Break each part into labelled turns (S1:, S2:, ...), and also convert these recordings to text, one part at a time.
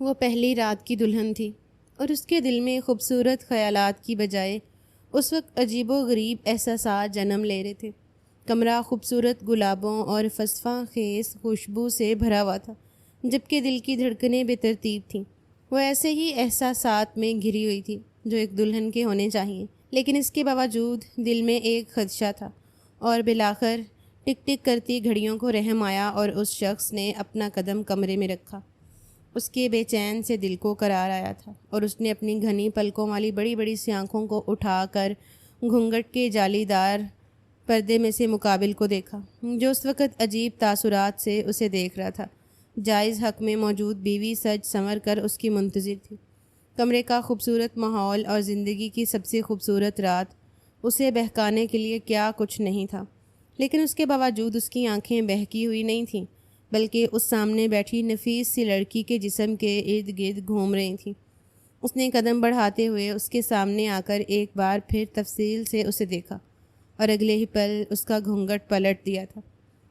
S1: وہ پہلی رات کی دلہن تھی اور اس کے دل میں خوبصورت خیالات کی بجائے اس وقت عجیب و غریب احساسات جنم لے رہے تھے۔ کمرہ خوبصورت گلابوں اور فسفہ خیز خوشبو سے بھرا ہوا تھا، جبکہ دل کی دھڑکنیں بے ترتیب تھیں۔ وہ ایسے ہی احساسات میں گھری ہوئی تھی جو ایک دلہن کے ہونے چاہیے، لیکن اس کے باوجود دل میں ایک خدشہ تھا، اور بالآخر ٹک ٹک کرتی گھڑیوں کو رحم آیا اور اس شخص نے اپنا قدم کمرے میں رکھا۔ اس کے بے چین سے دل کو قرار آیا تھا اور اس نے اپنی گھنی پلکوں والی بڑی بڑی سی آنکھوں کو اٹھا کر گھونگھٹ کے جالی دار پردے میں سے مقابل کو دیکھا، جو اس وقت عجیب تاثرات سے اسے دیکھ رہا تھا۔ جائز حق میں موجود بیوی سج سنور کر اس کی منتظر تھی۔ کمرے کا خوبصورت ماحول اور زندگی کی سب سے خوبصورت رات اسے بہکانے کے لیے کیا کچھ نہیں تھا، لیکن اس کے باوجود اس کی آنکھیں بہکی ہوئی نہیں تھیں، بلکہ اس سامنے بیٹھی نفیس سی لڑکی کے جسم کے ارد گرد گھوم رہی تھیں۔ اس نے قدم بڑھاتے ہوئے اس کے سامنے آ کر ایک بار پھر تفصیل سے اسے دیکھا، اور اگلے ہی پل اس کا گھونگھٹ پلٹ دیا تھا۔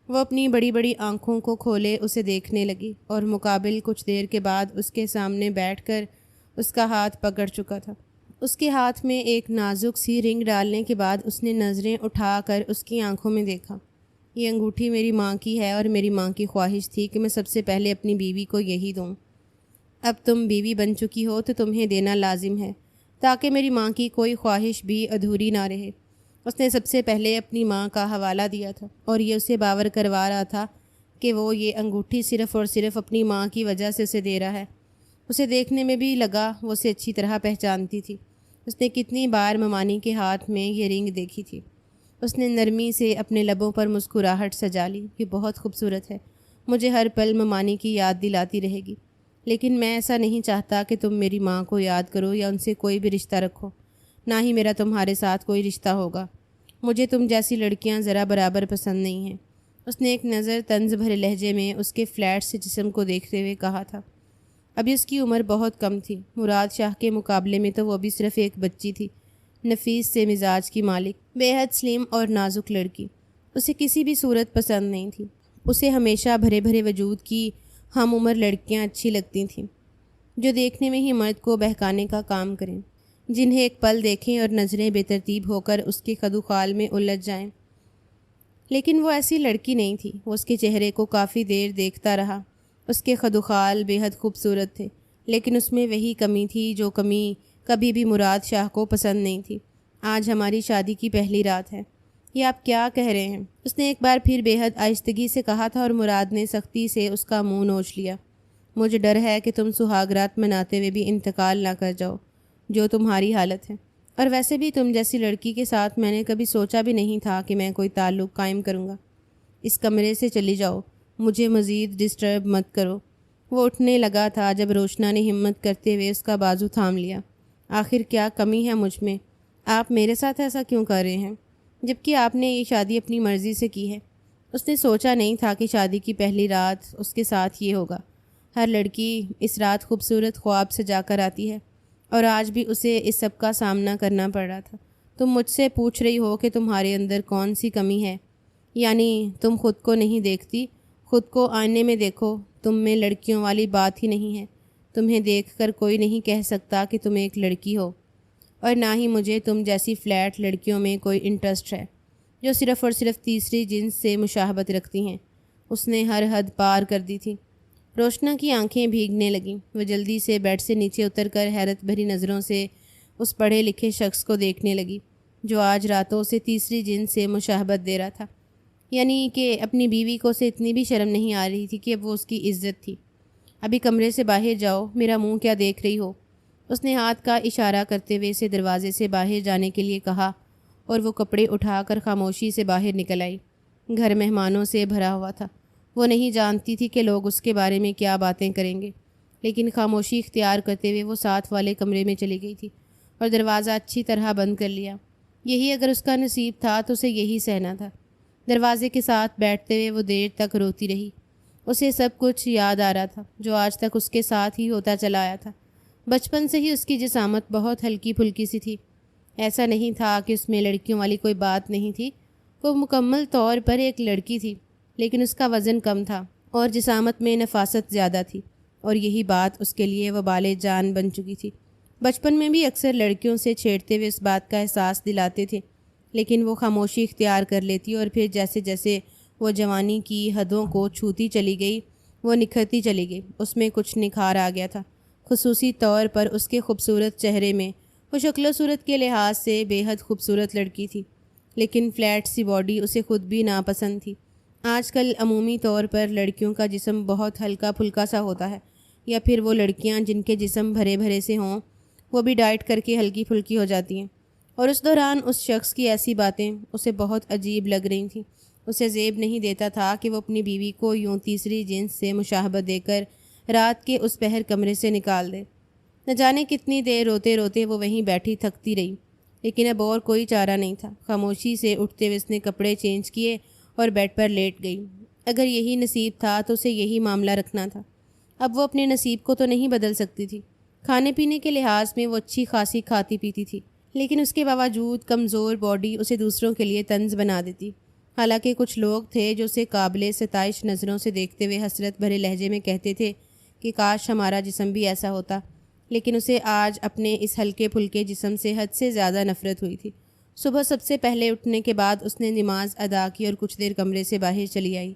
S1: وہ اپنی بڑی بڑی آنکھوں کو کھولے اسے دیکھنے لگی، اور مقابل کچھ دیر کے بعد اس کے سامنے بیٹھ کر اس کا ہاتھ پکڑ چکا تھا۔ اس کے ہاتھ میں ایک نازک سی رنگ ڈالنے کے بعد اس نے نظریں اٹھا کر اس کی آنکھوں میں دیکھا۔ یہ انگوٹھی میری ماں کی ہے، اور میری ماں کی خواہش تھی کہ میں سب سے پہلے اپنی بیوی کو یہی دوں۔ اب تم بیوی بن چکی ہو تو تمہیں دینا لازم ہے، تاکہ میری ماں کی کوئی خواہش بھی ادھوری نہ رہے۔ اس نے سب سے پہلے اپنی ماں کا حوالہ دیا تھا، اور یہ اسے باور کروا رہا تھا کہ وہ یہ انگوٹھی صرف اور صرف اپنی ماں کی وجہ سے اسے دے رہا ہے۔ اسے دیکھنے میں بھی لگا وہ اسے اچھی طرح پہچانتی تھی۔ اس نے کتنی بار ممانی کے ہاتھ میں یہ رنگ دیکھی تھی۔ اس نے نرمی سے اپنے لبوں پر مسکراہٹ سجا لی۔ یہ بہت خوبصورت ہے، مجھے ہر پل ممانی کی یاد دلاتی رہے گی، لیکن میں ایسا نہیں چاہتا کہ تم میری ماں کو یاد کرو یا ان سے کوئی بھی رشتہ رکھو، نہ ہی میرا تمہارے ساتھ کوئی رشتہ ہوگا۔ مجھے تم جیسی لڑکیاں ذرا برابر پسند نہیں ہیں۔ اس نے ایک نظر طنز بھرے لہجے میں اس کے فلیٹ سے جسم کو دیکھتے ہوئے کہا تھا۔ ابھی اس کی عمر بہت کم تھی، مراد شاہ کے مقابلے میں تو وہ بھی صرف ایک بچی تھی، نفیس سے مزاج کی مالک، بے حد سلیم اور نازک لڑکی۔ اسے کسی بھی صورت پسند نہیں تھی۔ اسے ہمیشہ بھرے بھرے وجود کی ہم عمر لڑکیاں اچھی لگتی تھیں، جو دیکھنے میں ہی مرد کو بہکانے کا کام کریں، جنہیں ایک پل دیکھیں اور نظریں بے ترتیب ہو کر اس کے خد و خال میں الجھ جائیں۔ لیکن وہ ایسی لڑکی نہیں تھی۔ وہ اس کے چہرے کو کافی دیر دیکھتا رہا۔ اس کے خد و خال بے حد خوبصورت تھے، لیکن اس میں وہی کمی تھی جو کمی کبھی بھی مراد شاہ کو پسند نہیں تھی۔ آج ہماری شادی کی پہلی رات ہے، یہ آپ کیا کہہ رہے ہیں؟ اس نے ایک بار پھر بے حد آہستگی سے کہا تھا، اور مراد نے سختی سے اس کا منہ نوچ لیا۔ مجھے ڈر ہے کہ تم سہاگ رات مناتے ہوئے بھی انتقال نہ کر جاؤ، جو تمہاری حالت ہے، اور ویسے بھی تم جیسی لڑکی کے ساتھ میں نے کبھی سوچا بھی نہیں تھا کہ میں کوئی تعلق قائم کروں گا۔ اس کمرے سے چلی جاؤ، مجھے مزید ڈسٹرب مت کرو۔ وہ اٹھنے لگا تھا جب روشنا نے ہمت کرتے ہوئے اس کا بازو تھام لیا۔ آخر کیا کمی ہے مجھ میں؟ آپ میرے ساتھ ایسا کیوں کر رہے ہیں، جبکہ آپ نے یہ شادی اپنی مرضی سے کی ہے؟ اس نے سوچا نہیں تھا کہ شادی کی پہلی رات اس کے ساتھ یہ ہوگا۔ ہر لڑکی اس رات خوبصورت خواب سجا کر آتی ہے، اور آج بھی اسے اس سب کا سامنا کرنا پڑ رہا تھا۔ تم مجھ سے پوچھ رہی ہو کہ تمہارے اندر کون سی کمی ہے؟ یعنی تم خود کو نہیں دیکھتی؟ خود کو آئینے میں دیکھو، تم میں لڑکیوں والی بات ہی نہیں ہے۔ تمہیں دیکھ کر کوئی نہیں کہہ سکتا کہ تم ایک لڑکی ہو، اور نہ ہی مجھے تم جیسی فلیٹ لڑکیوں میں کوئی انٹرسٹ ہے، جو صرف اور صرف تیسری جنس سے مشابہت رکھتی ہیں۔ اس نے ہر حد پار کر دی تھی۔ روشنا کی آنکھیں بھیگنے لگیں۔ وہ جلدی سے بیڈ سے نیچے اتر کر حیرت بھری نظروں سے اس پڑھے لکھے شخص کو دیکھنے لگی، جو آج راتوں سے تیسری جنس سے مشابہت دے رہا تھا۔ یعنی کہ اپنی بیوی کو اسے اتنی بھی شرم نہیں آ رہی تھی کہ وہ اس کی عزت تھی۔ ابھی کمرے سے باہر جاؤ، میرا منہ کیا دیکھ رہی ہو؟ اس نے ہاتھ کا اشارہ کرتے ہوئے اسے دروازے سے باہر جانے کے لیے کہا، اور وہ کپڑے اٹھا کر خاموشی سے باہر نکل آئی۔ گھر مہمانوں سے بھرا ہوا تھا۔ وہ نہیں جانتی تھی کہ لوگ اس کے بارے میں کیا باتیں کریں گے، لیکن خاموشی اختیار کرتے ہوئے وہ ساتھ والے کمرے میں چلی گئی تھی اور دروازہ اچھی طرح بند کر لیا۔ یہی اگر اس کا نصیب تھا تو اسے یہی سہنا تھا۔ دروازے کے ساتھ بیٹھتے ہوئے وہ دیر تک روتی رہی۔ اسے سب کچھ یاد آ رہا تھا جو آج تک اس کے ساتھ ہی ہوتا چلا آیا تھا۔ بچپن سے ہی اس کی جسامت بہت ہلکی پھلکی سی تھی۔ ایسا نہیں تھا کہ اس میں لڑکیوں والی کوئی بات نہیں تھی، وہ مکمل طور پر ایک لڑکی تھی، لیکن اس کا وزن کم تھا اور جسامت میں نفاست زیادہ تھی۔ اور یہی بات اس کے لیے وبال جان بن چکی تھی۔ بچپن میں بھی اکثر لڑکیوں سے چھیڑتے ہوئے اس بات کا احساس دلاتے تھے، لیکن وہ خاموشی اختیار کر لیتی اور پھر جیسے جیسے وہ جوانی کی حدوں کو چھوتی چلی گئی وہ نکھرتی چلی گئی۔ اس میں کچھ نکھار آ گیا تھا، خصوصی طور پر اس کے خوبصورت چہرے میں۔ وہ شکل و صورت کے لحاظ سے بے حد خوبصورت لڑکی تھی، لیکن فلیٹ سی باڈی اسے خود بھی ناپسند تھی۔ آج کل عمومی طور پر لڑکیوں کا جسم بہت ہلکا پھلکا سا ہوتا ہے، یا پھر وہ لڑکیاں جن کے جسم بھرے بھرے سے ہوں وہ بھی ڈائٹ کر کے ہلکی پھلکی ہو جاتی ہیں۔ اور اس دوران اس شخص کی ایسی باتیں اسے بہت عجیب لگ رہی تھیں۔ اسے زیب نہیں دیتا تھا کہ وہ اپنی بیوی کو یوں تیسری جنس سے مشابہت دے کر رات کے اس پہر کمرے سے نکال دے۔ نہ جانے کتنی دیر روتے روتے وہ وہیں بیٹھی تھکتی رہی، لیکن اب اور کوئی چارہ نہیں تھا۔ خاموشی سے اٹھتے ہوئے اس نے کپڑے چینج کیے اور بیڈ پر لیٹ گئی۔ اگر یہی نصیب تھا تو اسے یہی معاملہ رکھنا تھا۔ اب وہ اپنے نصیب کو تو نہیں بدل سکتی تھی۔ کھانے پینے کے لحاظ میں وہ اچھی خاصی کھاتی پیتی تھی، لیکن اس کے باوجود کمزور باڈی اسے دوسروں کے لیے طنز بنا دیتی۔ حالانکہ کچھ لوگ تھے جو اسے قابل ستائش نظروں سے دیکھتے ہوئے حسرت بھرے لہجے میں کہتے تھے کہ کاش ہمارا جسم بھی ایسا ہوتا، لیکن اسے آج اپنے اس ہلکے پھلکے جسم سے حد سے زیادہ نفرت ہوئی تھی۔ صبح سب سے پہلے اٹھنے کے بعد اس نے نماز ادا کی اور کچھ دیر کمرے سے باہر چلی آئی۔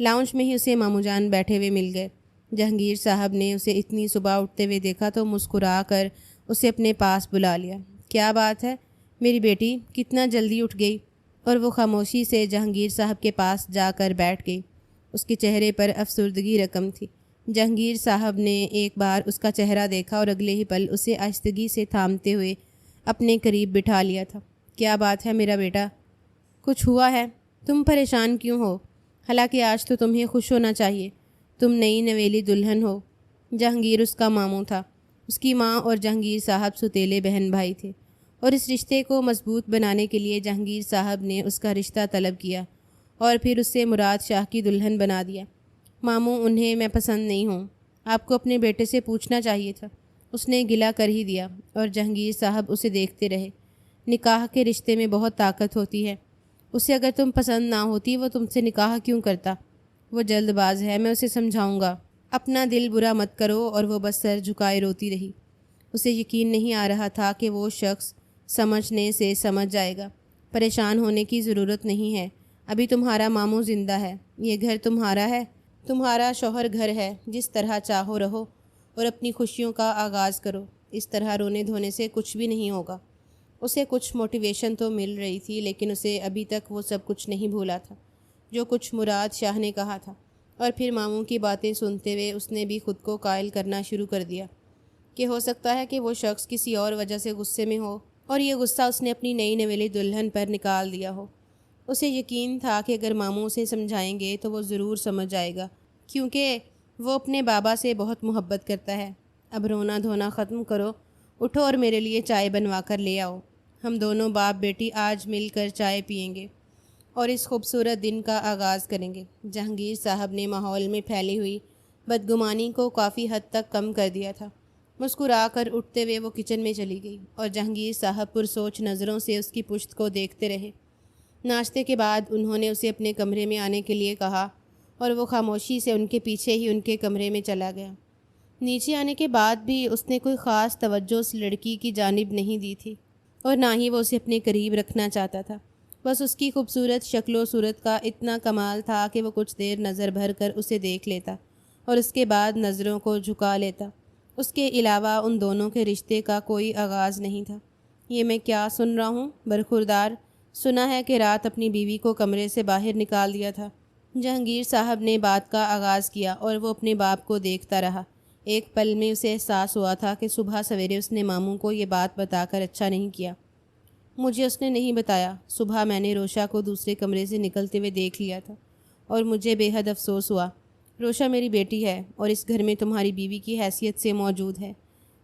S1: لاؤنج میں ہی اسے ماموں جان بیٹھے ہوئے مل گئے۔ جہانگیر صاحب نے اسے اتنی صبح اٹھتے ہوئے دیکھا تو مسکرا کر اسے اپنے پاس بلا لیا۔ کیا بات ہے میری بیٹی، کتنا جلدی اٹھ گئی؟ اور وہ خاموشی سے جہانگیر صاحب کے پاس جا کر بیٹھ گئی۔ اس کے چہرے پر افسردگی رقم تھی۔ جہانگیر صاحب نے ایک بار اس کا چہرہ دیکھا اور اگلے ہی پل اسے آہستگی سے تھامتے ہوئے اپنے قریب بٹھا لیا تھا۔ کیا بات ہے میرا بیٹا، کچھ ہوا ہے؟ تم پریشان کیوں ہو؟ حالانکہ آج تو تمہیں خوش ہونا چاہیے، تم نئی نویلی دلہن ہو۔ جہانگیر اس کا ماموں تھا۔ اس کی ماں اور جہانگیر صاحب ستیلے بہن بھائی تھے، اور اس رشتے کو مضبوط بنانے کے لیے جہانگیر صاحب نے اس کا رشتہ طلب کیا اور پھر اسے مراد شاہ کی دلہن بنا دیا۔ ماموں انہیں میں پسند نہیں ہوں، آپ کو اپنے بیٹے سے پوچھنا چاہیے تھا۔ اس نے گلہ کر ہی دیا اور جہانگیر صاحب اسے دیکھتے رہے۔ نکاح کے رشتے میں بہت طاقت ہوتی ہے، اسے اگر تم پسند نہ ہوتی وہ تم سے نکاح کیوں کرتا؟ وہ جلد باز ہے، میں اسے سمجھاؤں گا۔ اپنا دل برا مت کرو۔ اور وہ بس سر جھکائے روتی رہی۔ اسے یقین نہیں آ رہا تھا کہ وہ شخص سمجھنے سے سمجھ جائے گا۔ پریشان ہونے کی ضرورت نہیں ہے، ابھی تمہارا ماموں زندہ ہے، یہ گھر تمہارا ہے، تمہارا شوہر گھر ہے، جس طرح چاہو رہو اور اپنی خوشیوں کا آغاز کرو۔ اس طرح رونے دھونے سے کچھ بھی نہیں ہوگا۔ اسے کچھ موٹیویشن تو مل رہی تھی، لیکن اسے ابھی تک وہ سب کچھ نہیں بھولا تھا جو کچھ مراد شاہ نے کہا تھا۔ اور پھر ماموں کی باتیں سنتے ہوئے اس نے بھی خود کو قائل کرنا شروع کر دیا کہ ہو سکتا ہے کہ وہ شخص کسی اور وجہ سے غصے میں ہو اور یہ غصہ اس نے اپنی نئی نویلی دلہن پر نکال دیا ہو۔ اسے یقین تھا کہ اگر ماموں اسے سمجھائیں گے تو وہ ضرور سمجھ جائے گا، کیونکہ وہ اپنے بابا سے بہت محبت کرتا ہے۔ اب رونا دھونا ختم کرو، اٹھو اور میرے لیے چائے بنوا کر لے آؤ۔ ہم دونوں باپ بیٹی آج مل کر چائے پئیں گے اور اس خوبصورت دن کا آغاز کریں گے۔ جہانگیر صاحب نے ماحول میں پھیلی ہوئی بدگمانی کو کافی حد تک کم کر دیا تھا۔ مسکرا کر اٹھتے ہوئے وہ کچن میں چلی گئی اور جہانگیر صاحب پرسوچ نظروں سے اس کی پشت کو دیکھتے رہے۔ ناشتے کے بعد انہوں نے اسے اپنے کمرے میں آنے کے لیے کہا اور وہ خاموشی سے ان کے پیچھے ہی ان کے کمرے میں چلا گیا۔ نیچے آنے کے بعد بھی اس نے کوئی خاص توجہ اس لڑکی کی جانب نہیں دی تھی اور نہ ہی وہ اسے اپنے قریب رکھنا چاہتا تھا۔ بس اس کی خوبصورت شکل و صورت کا اتنا کمال تھا کہ وہ کچھ دیر نظر بھر کر اسے دیکھ لیتا اور اس کے بعد نظروں کو جھکا لیتا۔ اس کے علاوہ ان دونوں کے رشتے کا کوئی آغاز نہیں تھا۔ یہ میں کیا سن رہا ہوں؟ برخوردار، سنا ہے کہ رات اپنی بیوی کو کمرے سے باہر نکال دیا تھا۔ جہانگیر صاحب نے بات کا آغاز کیا اور وہ اپنے باپ کو دیکھتا رہا۔ ایک پل میں اسے احساس ہوا تھا کہ صبح سویرے اس نے ماموں کو یہ بات بتا کر اچھا نہیں کیا۔ مجھے اس نے نہیں بتایا۔ صبح میں نے روشا کو دوسرے کمرے سے نکلتے ہوئے دیکھ لیا تھا اور مجھے بے حد افسوس ہوا۔ روشا میری بیٹی ہے اور اس گھر میں تمہاری بیوی کی حیثیت سے موجود ہے۔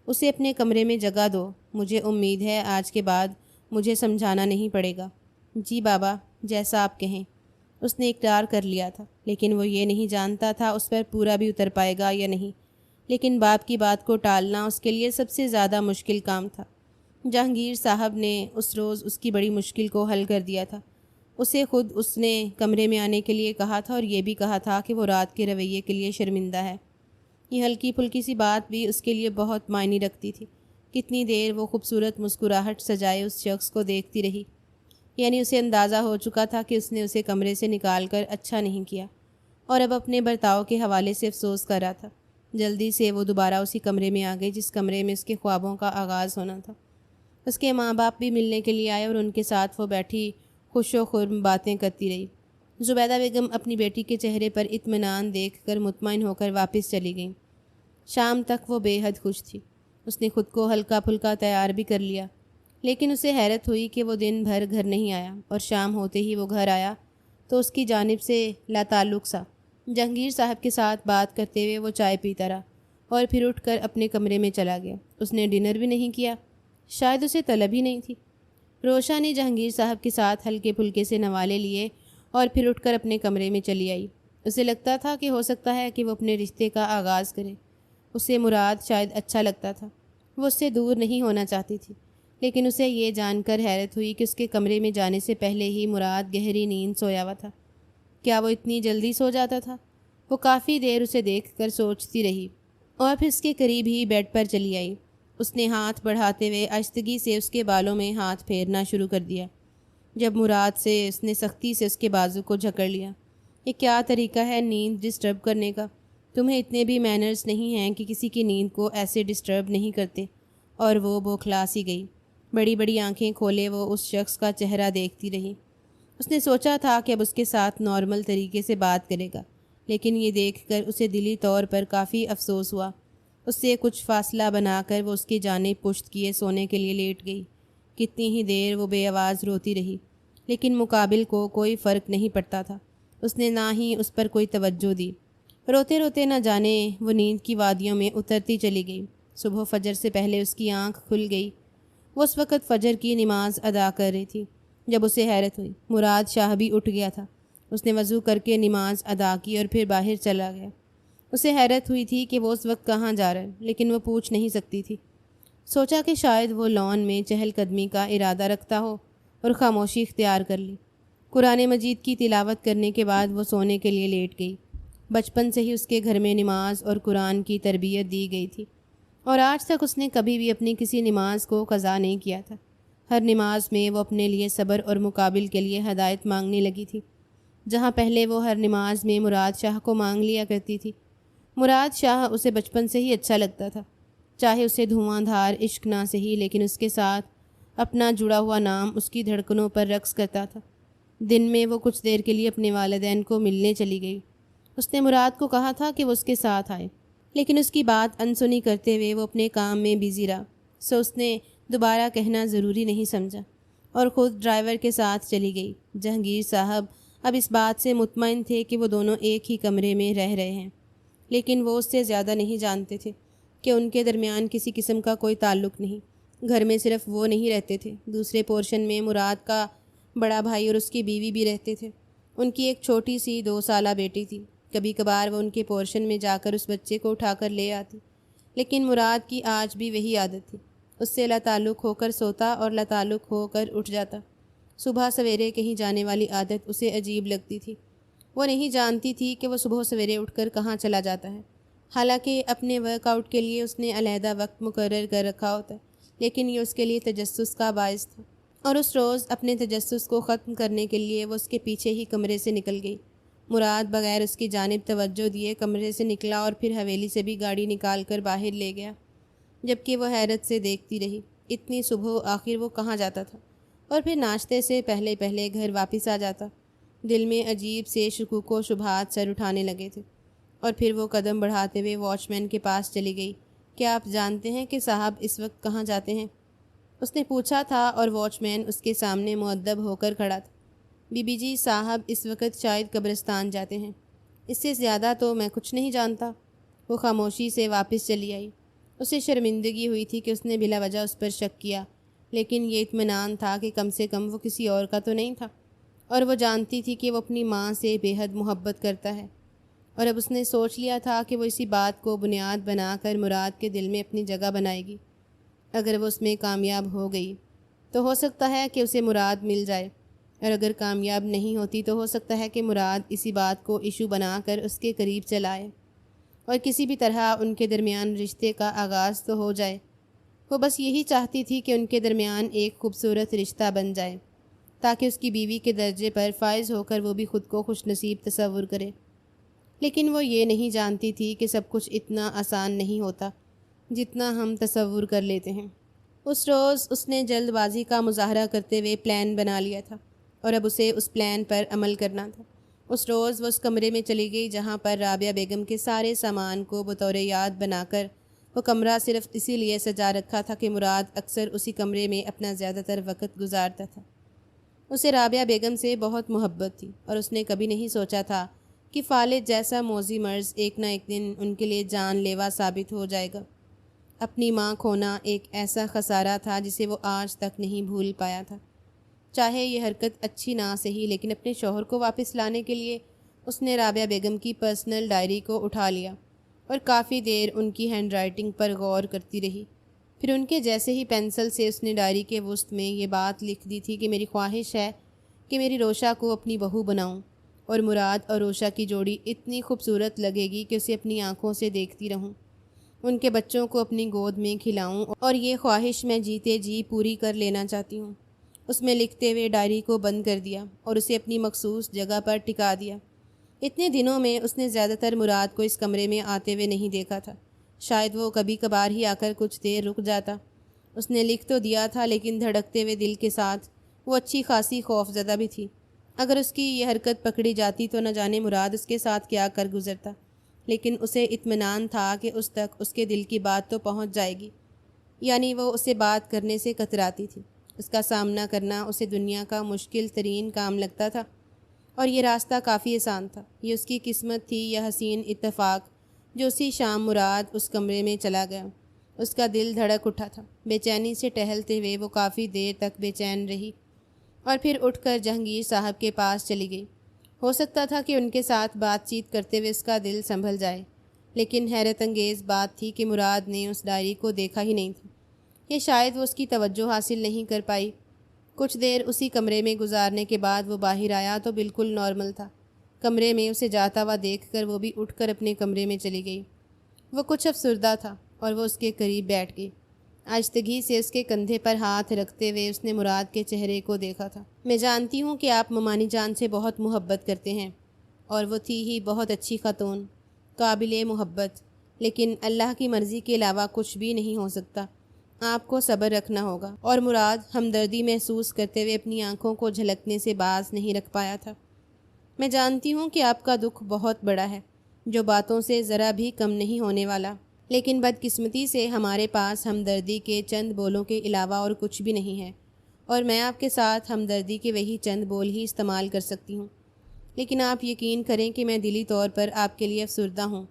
S1: اسے اپنے کمرے میں جگہ دو۔ مجھے امید ہے آج کے بعد مجھے سمجھانا نہیں پڑے گا۔ جی بابا، جیسا آپ کہیں۔ اس نے اقرار کر لیا تھا، لیکن وہ یہ نہیں جانتا تھا اس پر پورا بھی اتر پائے گا یا نہیں۔ لیکن باپ کی بات کو ٹالنا اس کے لیے سب سے زیادہ مشکل کام تھا۔ جہانگیر صاحب نے اس روز اس کی بڑی مشکل کو حل کر دیا تھا۔ اسے خود اس نے کمرے میں آنے کے لیے کہا تھا اور یہ بھی کہا تھا کہ وہ رات کے رویے کے لیے شرمندہ ہے۔ یہ ہلکی پھلکی سی بات بھی اس کے لیے بہت معنی رکھتی تھی۔ کتنی دیر وہ خوبصورت مسکراہٹ سجائے اس شخص کو دیکھتی رہی، یعنی اسے اندازہ ہو چکا تھا کہ اس نے اسے کمرے سے نکال کر اچھا نہیں کیا اور اب اپنے برتاؤ کے حوالے سے افسوس کر رہا تھا۔ جلدی سے وہ دوبارہ اسی کمرے میں آ گئی جس کمرے میں اس کے خوابوں کا آغاز ہونا تھا۔ اس کے ماں باپ بھی ملنے کے لیے آئے اور ان کے ساتھ وہ بیٹھی خوش و خرم باتیں کرتی رہی۔ زبیدہ بیگم اپنی بیٹی کے چہرے پر اطمینان دیکھ کر مطمئن ہو کر واپس چلی گئیں۔ شام تک وہ بے حد خوش تھی۔ اس نے خود کو ہلکا پھلکا تیار بھی کر لیا، لیکن اسے حیرت ہوئی کہ وہ دن بھر گھر نہیں آیا اور شام ہوتے ہی وہ گھر آیا تو اس کی جانب سے لاتعلق سا جہانگیر صاحب کے ساتھ بات کرتے ہوئے وہ چائے پیتا رہا اور پھر اٹھ کر اپنے کمرے میں چلا گیا۔ اس نے ڈنر بھی نہیں کیا، شاید اسے طلب ہی نہیں تھی۔ روشا نے جہانگیر صاحب کے ساتھ ہلکے پھلکے سے نوالے لیے اور پھر اٹھ کر اپنے کمرے میں چلی آئی۔ اسے لگتا تھا کہ ہو سکتا ہے کہ وہ اپنے رشتے کا آغاز کرے۔ اسے مراد شاید اچھا لگتا تھا، وہ اس سے دور نہیں ہونا چاہتی تھی، لیکن اسے یہ جان کر حیرت ہوئی کہ اس کے کمرے میں جانے سے پہلے ہی مراد گہری نیند سویا ہوا تھا۔ کیا وہ اتنی جلدی سو جاتا تھا؟ وہ کافی دیر اسے دیکھ کر سوچتی رہی اور پھر اس کے قریب ہی بیڈ پر چلی آئی۔ اس نے ہاتھ بڑھاتے ہوئے آہستگی سے اس کے بالوں میں ہاتھ پھیرنا شروع کر دیا۔ جب مراد سے اس نے سختی سے اس کے بازو کو جکڑ لیا۔ یہ کیا طریقہ ہے نیند ڈسٹرب کرنے کا؟ تمہیں اتنے بھی مینرز نہیں ہیں کہ کسی کی نیند کو ایسے ڈسٹرب نہیں کرتے۔ اور وہ بوکھلا سی گئی۔ بڑی بڑی آنکھیں کھولے وہ اس شخص کا چہرہ دیکھتی رہی۔ اس نے سوچا تھا کہ اب اس کے ساتھ نارمل طریقے سے بات کرے گا، لیکن یہ دیکھ کر اسے دلی طور پر کافی افسوس ہوا۔ اس سے کچھ فاصلہ بنا کر وہ اس کی جانب پشت کیے سونے کے لیے لیٹ گئی۔ کتنی ہی دیر وہ بے آواز روتی رہی، لیکن مقابل کو کوئی فرق نہیں پڑتا تھا۔ اس نے نہ ہی اس پر کوئی توجہ دی۔ روتے روتے نہ جانے وہ نیند کی وادیوں میں اترتی چلی گئی۔ صبح فجر سے پہلے اس کی آنکھ کھل گئی۔ وہ اس وقت فجر کی نماز ادا کر رہی تھی جب اسے حیرت ہوئی۔ مراد شاہ بھی اٹھ گیا تھا۔ اس نے وضو کر کے نماز ادا کی اور پھر باہر چلا گیا۔ اسے حیرت ہوئی تھی کہ وہ اس وقت کہاں جا رہا ہے، لیکن وہ پوچھ نہیں سکتی تھی۔ سوچا کہ شاید وہ لان میں چہل قدمی کا ارادہ رکھتا ہو اور خاموشی اختیار کر لی۔ قرآن مجید کی تلاوت کرنے کے بعد وہ سونے کے لیے لیٹ گئی۔ بچپن سے ہی اس کے گھر میں نماز اور قرآن کی تربیت دی گئی تھی، اور آج تک اس نے کبھی بھی اپنی کسی نماز کو قضا نہیں کیا تھا۔ ہر نماز میں وہ اپنے لیے صبر اور مقابل کے لیے ہدایت مانگنے لگی تھی، جہاں پہلے وہ ہر نماز میں مراد شاہ کو مانگ لیا کرتی تھی۔ مراد شاہ اسے بچپن سے ہی اچھا لگتا تھا، چاہے اسے دھواں دھار عشق نہ سہی، لیکن اس کے ساتھ اپنا جڑا ہوا نام اس کی دھڑکنوں پر رقص کرتا تھا۔ دن میں وہ کچھ دیر کے لیے اپنے والدین کو ملنے چلی گئی۔ اس نے مراد کو کہا تھا کہ وہ اس کے ساتھ آئے، لیکن اس کی بات انسنی کرتے ہوئے وہ اپنے کام میں بزی رہا، سو اس نے دوبارہ کہنا ضروری نہیں سمجھا اور خود ڈرائیور کے ساتھ چلی گئی۔ جہانگیر صاحب اب اس بات سے مطمئن تھے کہ وہ دونوں ایک ہی کمرے میں رہ رہے ہیں، لیکن وہ اس سے زیادہ نہیں جانتے تھے کہ ان کے درمیان کسی قسم کا کوئی تعلق نہیں۔ گھر میں صرف وہ نہیں رہتے تھے، دوسرے پورشن میں مراد کا بڑا بھائی اور اس کی بیوی بھی رہتے تھے۔ ان کی ایک چھوٹی سی 2 سالہ بیٹی تھی۔ کبھی کبھار وہ ان کے پورشن میں جا کر اس بچے کو اٹھا کر لے آتی، لیکن مراد کی آج بھی وہی عادت تھی۔ اس سے لاتعلق ہو کر سوتا اور لاتعلق ہو کر اٹھ جاتا۔ صبح سویرے کہیں جانے والی عادت اسے عجیب لگتی تھی۔ وہ نہیں جانتی تھی کہ وہ صبح سویرے اٹھ کر کہاں چلا جاتا ہے، حالانکہ اپنے ورک آؤٹ کے لیے اس نے علیحدہ وقت مقرر کر رکھا ہوتا ہے، لیکن یہ اس کے لیے تجسس کا باعث تھا، اور اس روز اپنے تجسس کو ختم کرنے کے لیے وہ اس کے پیچھے ہی کمرے سے نکل گئی۔ مراد بغیر اس کی جانب توجہ دیے کمرے سے نکلا اور پھر حویلی سے بھی گاڑی نکال کر باہر لے گیا، جبکہ وہ حیرت سے دیکھتی رہی۔ اتنی صبح آخر وہ کہاں جاتا تھا، اور پھر ناشتے سے پہلے پہلے گھر واپس آ جاتا۔ دل میں عجیب سے شکوک و شبہات سر اٹھانے لگے تھے، اور پھر وہ قدم بڑھاتے ہوئے واچ مین کے پاس چلی گئی۔ کیا آپ جانتے ہیں کہ صاحب اس وقت کہاں جاتے ہیں؟ اس نے پوچھا تھا، اور واچ مین اس کے سامنے مؤدب ہو کر کھڑا تھا۔ بی بی جی، صاحب اس وقت شاید قبرستان جاتے ہیں، اس سے زیادہ تو میں کچھ نہیں جانتا۔ وہ خاموشی سے واپس چلی آئی۔ اسے شرمندگی ہوئی تھی کہ اس نے بلا وجہ اس پر شک کیا، لیکن یہ اطمینان تھا کہ کم سے کم وہ کسی اور کا تو نہیں تھا، اور وہ جانتی تھی کہ وہ اپنی ماں سے بے حد محبت کرتا ہے، اور اب اس نے سوچ لیا تھا کہ وہ اسی بات کو بنیاد بنا کر مراد کے دل میں اپنی جگہ بنائے گی۔ اگر وہ اس میں کامیاب ہو گئی تو ہو سکتا ہے کہ اسے مراد مل جائے، اور اگر کامیاب نہیں ہوتی تو ہو سکتا ہے کہ مراد اسی بات کو ایشو بنا کر اس کے قریب چلائے۔ اور کسی بھی طرح ان کے درمیان رشتے کا آغاز تو ہو جائے۔ وہ بس یہی چاہتی تھی کہ ان کے درمیان ایک خوبصورت رشتہ بن جائے تاکہ اس کی بیوی کے درجے پر فائز ہو کر وہ بھی خود کو خوش نصیب تصور کرے۔ لیکن وہ یہ نہیں جانتی تھی کہ سب کچھ اتنا آسان نہیں ہوتا جتنا ہم تصور کر لیتے ہیں۔ اس روز اس نے جلد بازی کا مظاہرہ کرتے ہوئے پلان بنا لیا تھا اور اب اسے اس پلان پر عمل کرنا تھا۔ اس روز وہ اس کمرے میں چلی گئی جہاں پر رابعہ بیگم کے سارے سامان کو بطور یاد بنا کر وہ کمرہ صرف اسی لیے سجا رکھا تھا کہ مراد اکثر اسی کمرے میں اپنا زیادہ تر وقت گزارتا تھا۔ اسے رابعہ بیگم سے بہت محبت تھی اور اس نے کبھی نہیں سوچا تھا کہ فالد جیسا موذی مرض ایک نہ ایک دن ان کے لیے جان لیوا ثابت ہو جائے گا۔ اپنی ماں کھونا ایک ایسا خسارہ تھا جسے وہ آج تک نہیں بھول پایا تھا۔ چاہے یہ حرکت اچھی نہ سہی لیکن اپنے شوہر کو واپس لانے کے لیے اس نے رابعہ بیگم کی پرسنل ڈائری کو اٹھا لیا اور کافی دیر ان کی ہینڈ رائٹنگ پر غور کرتی رہی۔ پھر ان کے جیسے ہی پینسل سے اس نے ڈائری کے وسط میں یہ بات لکھ دی تھی کہ میری خواہش ہے کہ میری روشا کو اپنی بہو بناؤں اور مراد اور روشا کی جوڑی اتنی خوبصورت لگے گی کہ اسے اپنی آنکھوں سے دیکھتی رہوں، ان کے بچوں کو اپنی گود میں کھلاؤں، اور یہ خواہش میں جیتے جی پوری کر لینا چاہتی ہوں۔ اس میں لکھتے ہوئے ڈائری کو بند کر دیا اور اسے اپنی مخصوص جگہ پر ٹکا دیا۔ اتنے دنوں میں اس نے زیادہ تر مراد کو اس کمرے میں آتے ہوئے نہیں دیکھا تھا۔ شاید وہ کبھی کبھار ہی آ کر کچھ دیر رک جاتا۔ اس نے لکھ تو دیا تھا لیکن دھڑکتے ہوئے دل کے ساتھ وہ اچھی خاصی خوف زدہ بھی تھی۔ اگر اس کی یہ حرکت پکڑی جاتی تو نہ جانے مراد اس کے ساتھ کیا کر گزرتا، لیکن اسے اطمینان تھا کہ اس تک اس کے دل کی بات تو پہنچ جائے گی۔ یعنی وہ اسے بات کرنے سے کتراتی تھی۔ اس کا سامنا کرنا اسے دنیا کا مشکل ترین کام لگتا تھا اور یہ راستہ کافی آسان تھا۔ یہ اس کی قسمت تھی یا حسین اتفاق جو اسی شام مراد اس کمرے میں چلا گیا۔ اس کا دل دھڑک اٹھا تھا۔ بے چینی سے ٹہلتے ہوئے وہ کافی دیر تک بے چین رہی اور پھر اٹھ کر جہانگیر صاحب کے پاس چلی گئی۔ ہو سکتا تھا کہ ان کے ساتھ بات چیت کرتے ہوئے اس کا دل سنبھل جائے، لیکن حیرت انگیز بات تھی کہ مراد نے اس ڈائری کو دیکھا ہی نہیں تھا، یا شاید وہ اس کی توجہ حاصل نہیں کر پائی۔ کچھ دیر اسی کمرے میں گزارنے کے بعد وہ باہر آیا تو بالکل نارمل تھا۔ کمرے میں اسے جاتا ہوا دیکھ کر وہ بھی اٹھ کر اپنے کمرے میں چلی گئی۔ وہ کچھ افسردہ تھا اور وہ اس کے قریب بیٹھ گئی۔ آہستگی سے اس کے کندھے پر ہاتھ رکھتے ہوئے اس نے مراد کے چہرے کو دیکھا تھا۔ میں جانتی ہوں کہ آپ ممانی جان سے بہت محبت کرتے ہیں، اور وہ تھی ہی بہت اچھی خاتون، قابل محبت، لیکن اللہ کی مرضی کے علاوہ کچھ بھی نہیں ہو سکتا۔ آپ کو صبر رکھنا ہوگا۔ اور مراد ہمدردی محسوس کرتے ہوئے اپنی آنکھوں کو جھلکنے سے باز نہیں رکھ پایا تھا۔ میں جانتی ہوں کہ آپ کا دکھ بہت بڑا ہے جو باتوں سے ذرا بھی کم نہیں ہونے والا، لیکن بدقسمتی سے ہمارے پاس ہمدردی کے چند بولوں کے علاوہ اور کچھ بھی نہیں ہے، اور میں آپ کے ساتھ ہمدردی کے وہی چند بول ہی استعمال کر سکتی ہوں۔ لیکن آپ یقین کریں کہ میں دلی طور پر آپ کے لیے افسردہ ہوں۔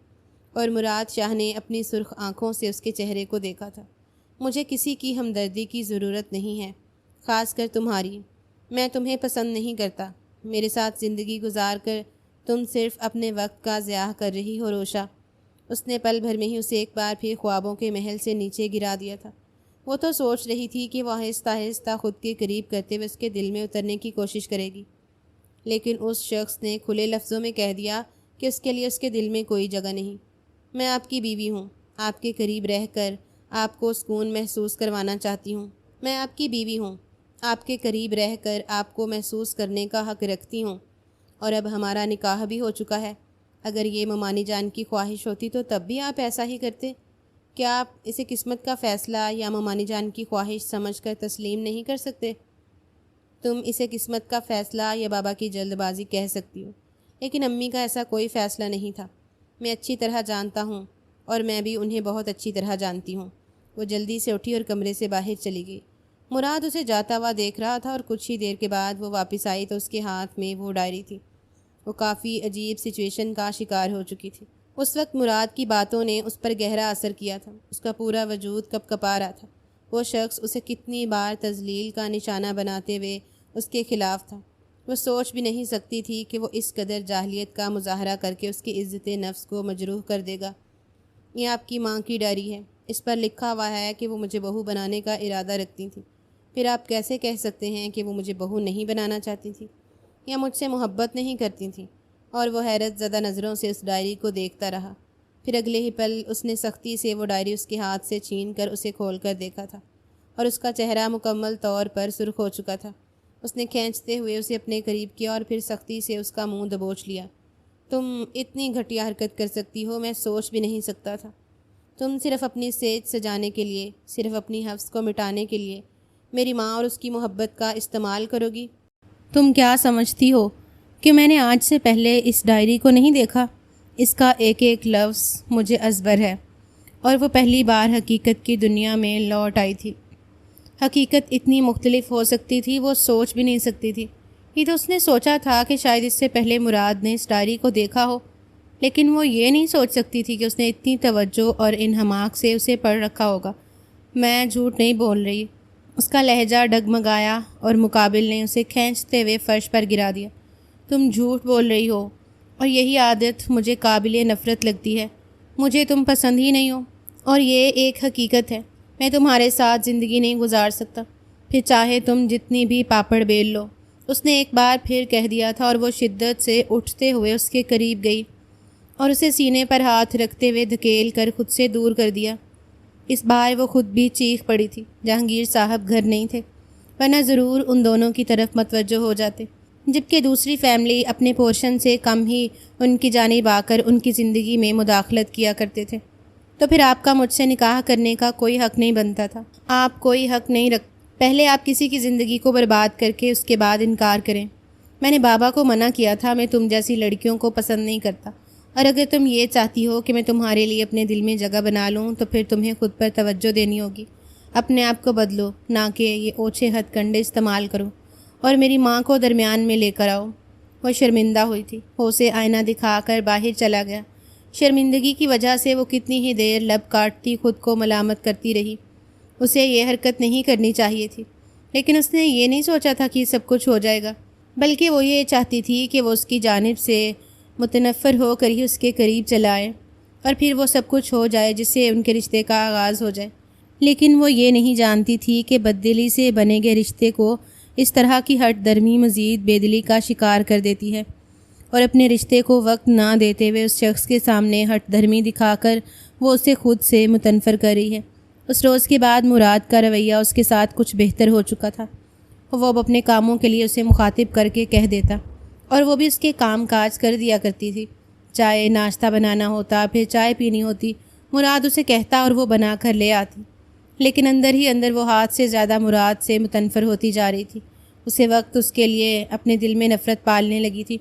S1: اور مراد شاہ نے اپنی سرخ آنکھوں سے اس کے چہرے کو دیکھا تھا۔ مجھے کسی کی ہمدردی کی ضرورت نہیں ہے، خاص کر تمہاری۔ میں تمہیں پسند نہیں کرتا۔ میرے ساتھ زندگی گزار کر تم صرف اپنے وقت کا ضیاع کر رہی ہو روشا۔ اس نے پل بھر میں ہی اسے ایک بار پھر خوابوں کے محل سے نیچے گرا دیا تھا۔ وہ تو سوچ رہی تھی کہ وہ آہستہ آہستہ خود کے قریب کرتے ہوئے اس کے دل میں اترنے کی کوشش کرے گی، لیکن اس شخص نے کھلے لفظوں میں کہہ دیا کہ اس کے لیے اس کے دل میں کوئی جگہ نہیں۔ میں آپ کی بیوی ہوں، آپ کے قریب رہ کر آپ کو سکون محسوس کروانا چاہتی ہوں۔ میں آپ کی بیوی ہوں، آپ کے قریب رہ کر آپ کو محسوس کرنے کا حق رکھتی ہوں، اور اب ہمارا نکاح بھی ہو چکا ہے۔ اگر یہ ممانی جان کی خواہش ہوتی تو تب بھی آپ ایسا ہی کرتے۔ کیا آپ اسے قسمت کا فیصلہ یا ممانی جان کی خواہش سمجھ کر تسلیم نہیں کر سکتے؟ تم اسے قسمت کا فیصلہ یا بابا کی جلد بازی کہہ سکتی ہو، لیکن امی کا ایسا کوئی فیصلہ نہیں تھا۔ میں اچھی طرح جانتا ہوں، اور میں بھی انہیں بہت اچھی طرح جانتی ہوں۔ وہ جلدی سے اٹھی اور کمرے سے باہر چلی گئی۔ مراد اسے جاتا ہوا دیکھ رہا تھا، اور کچھ ہی دیر کے بعد وہ واپس آئی تو اس کے ہاتھ میں وہ ڈائری تھی۔ وہ کافی عجیب سچویشن کا شکار ہو چکی تھی۔ اس وقت مراد کی باتوں نے اس پر گہرا اثر کیا تھا۔ اس کا پورا وجود کپ کپا رہا تھا۔ وہ شخص اسے کتنی بار تذلیل کا نشانہ بناتے ہوئے اس کے خلاف تھا۔ وہ سوچ بھی نہیں سکتی تھی کہ وہ اس قدر جاہلیت کا مظاہرہ کر کے اس کی عزت نفس کو مجروح کر دے گا۔ یہ آپ کی ماں کی ڈائری ہے، اس پر لکھا ہوا ہے کہ وہ مجھے بہو بنانے کا ارادہ رکھتی تھیں۔ پھر آپ کیسے کہہ سکتے ہیں کہ وہ مجھے بہو نہیں بنانا چاہتی تھی یا مجھ سے محبت نہیں کرتی تھیں؟ اور وہ حیرت زدہ نظروں سے اس ڈائری کو دیکھتا رہا۔ پھر اگلے ہی پل اس نے سختی سے وہ ڈائری اس کے ہاتھ سے چھین کر اسے کھول کر دیکھا تھا اور اس کا چہرہ مکمل طور پر سرخ ہو چکا تھا۔ اس نے کھینچتے ہوئے اسے اپنے قریب کیا اور پھر سختی سے اس کا منہ دبوچ لیا۔ تم اتنی گھٹیا حرکت کر سکتی ہو، میں سوچ بھی نہیں سکتا تھا۔ تم صرف اپنی صحت سجانے کے لیے، صرف اپنی حفظ کو مٹانے کے لیے میری ماں اور اس کی محبت کا استعمال کرو گی۔ تم کیا سمجھتی ہو کہ میں نے آج سے پہلے اس ڈائری کو نہیں دیکھا؟ اس کا ایک ایک لفظ مجھے ازبر ہے، اور وہ پہلی بار حقیقت کی دنیا میں لوٹ آئی تھی۔ حقیقت اتنی مختلف ہو سکتی تھی، وہ سوچ بھی نہیں سکتی تھی۔ یہ تو اس نے سوچا تھا کہ شاید اس سے پہلے مراد نے اس ڈائری کو دیکھا ہو، لیکن وہ یہ نہیں سوچ سکتی تھی کہ اس نے اتنی توجہ اور انہماک سے اسے پڑھ رکھا ہوگا۔ میں جھوٹ نہیں بول رہی۔ اس کا لہجہ ڈگمگایا اور مقابل نے اسے کھینچتے ہوئے فرش پر گرا دیا۔ تم جھوٹ بول رہی ہو، اور یہی عادت مجھے قابل نفرت لگتی ہے۔ مجھے تم پسند ہی نہیں ہو، اور یہ ایک حقیقت ہے۔ میں تمہارے ساتھ زندگی نہیں گزار سکتا، پھر چاہے تم جتنی بھی پاپڑ بیل لو۔ اس نے ایک بار پھر کہہ دیا تھا، اور وہ شدت سے اٹھتے ہوئے اس کے قریب گئی اور اسے سینے پر ہاتھ رکھتے ہوئے دھکیل کر خود سے دور کر دیا۔ اس بار وہ خود بھی چیخ پڑی تھی۔ جہانگیر صاحب گھر نہیں تھے، ورنہ ضرور ان دونوں کی طرف متوجہ ہو جاتے، جبکہ دوسری فیملی اپنے پورشن سے کم ہی ان کی جانب آ کر ان کی زندگی میں مداخلت کیا کرتے تھے۔ تو پھر آپ کا مجھ سے نکاح کرنے کا کوئی حق نہیں بنتا تھا۔ آپ کوئی حق نہیں پہلے آپ کسی کی زندگی کو برباد کر کے اس کے بعد انکار کریں۔ میں نے بابا کو منع کیا تھا، میں تم جیسی لڑکیوں کو پسند نہیں کرتا، اور اگر تم یہ چاہتی ہو کہ میں تمہارے لیے اپنے دل میں جگہ بنا لوں تو پھر تمہیں خود پر توجہ دینی ہوگی۔ اپنے آپ کو بدلو، نہ کہ یہ اوچھے ہتھ کنڈے استعمال کرو، اور میری ماں کو درمیان میں لے کر آؤ۔ وہ شرمندہ ہوئی تھی، وہ اسے آئینہ دکھا کر باہر چلا گیا۔ شرمندگی کی وجہ سے وہ کتنی ہی دیر لب کاٹتی خود کو ملامت کرتی رہی۔ اسے یہ حرکت نہیں کرنی چاہیے تھی، لیکن اس نے یہ نہیں سوچا تھا کہ سب کچھ ہو جائے گا، بلکہ وہ یہ چاہتی تھی کہ وہ اس کی جانب سے متنفر ہو کر ہی اس کے قریب چلائے، اور پھر وہ سب کچھ ہو جائے جس سے ان کے رشتے کا آغاز ہو جائے۔ لیکن وہ یہ نہیں جانتی تھی کہ بددلی سے بنے گئے رشتے کو اس طرح کی ہٹ درمی مزید بے دلی کا شکار کر دیتی ہے، اور اپنے رشتے کو وقت نہ دیتے ہوئے اس شخص کے سامنے ہٹ دھرمی دکھا کر وہ اسے خود سے متنفر کر رہی ہے۔ اس روز کے بعد مراد کا رویہ اس کے ساتھ کچھ بہتر ہو چکا تھا۔ وہ اب اپنے کاموں کے لیے اسے مخاطب کر کے کہہ دیتا، اور وہ بھی اس کے کام کاج کر دیا کرتی تھی۔ چائے ناشتہ بنانا ہوتا، پھر چائے پینی ہوتی، مراد اسے کہتا اور وہ بنا کر لے آتی، لیکن اندر ہی اندر وہ حد سے زیادہ مراد سے متنفر ہوتی جا رہی تھی۔ اسے وقت اس کے لیے اپنے دل میں نفرت پالنے لگی تھی۔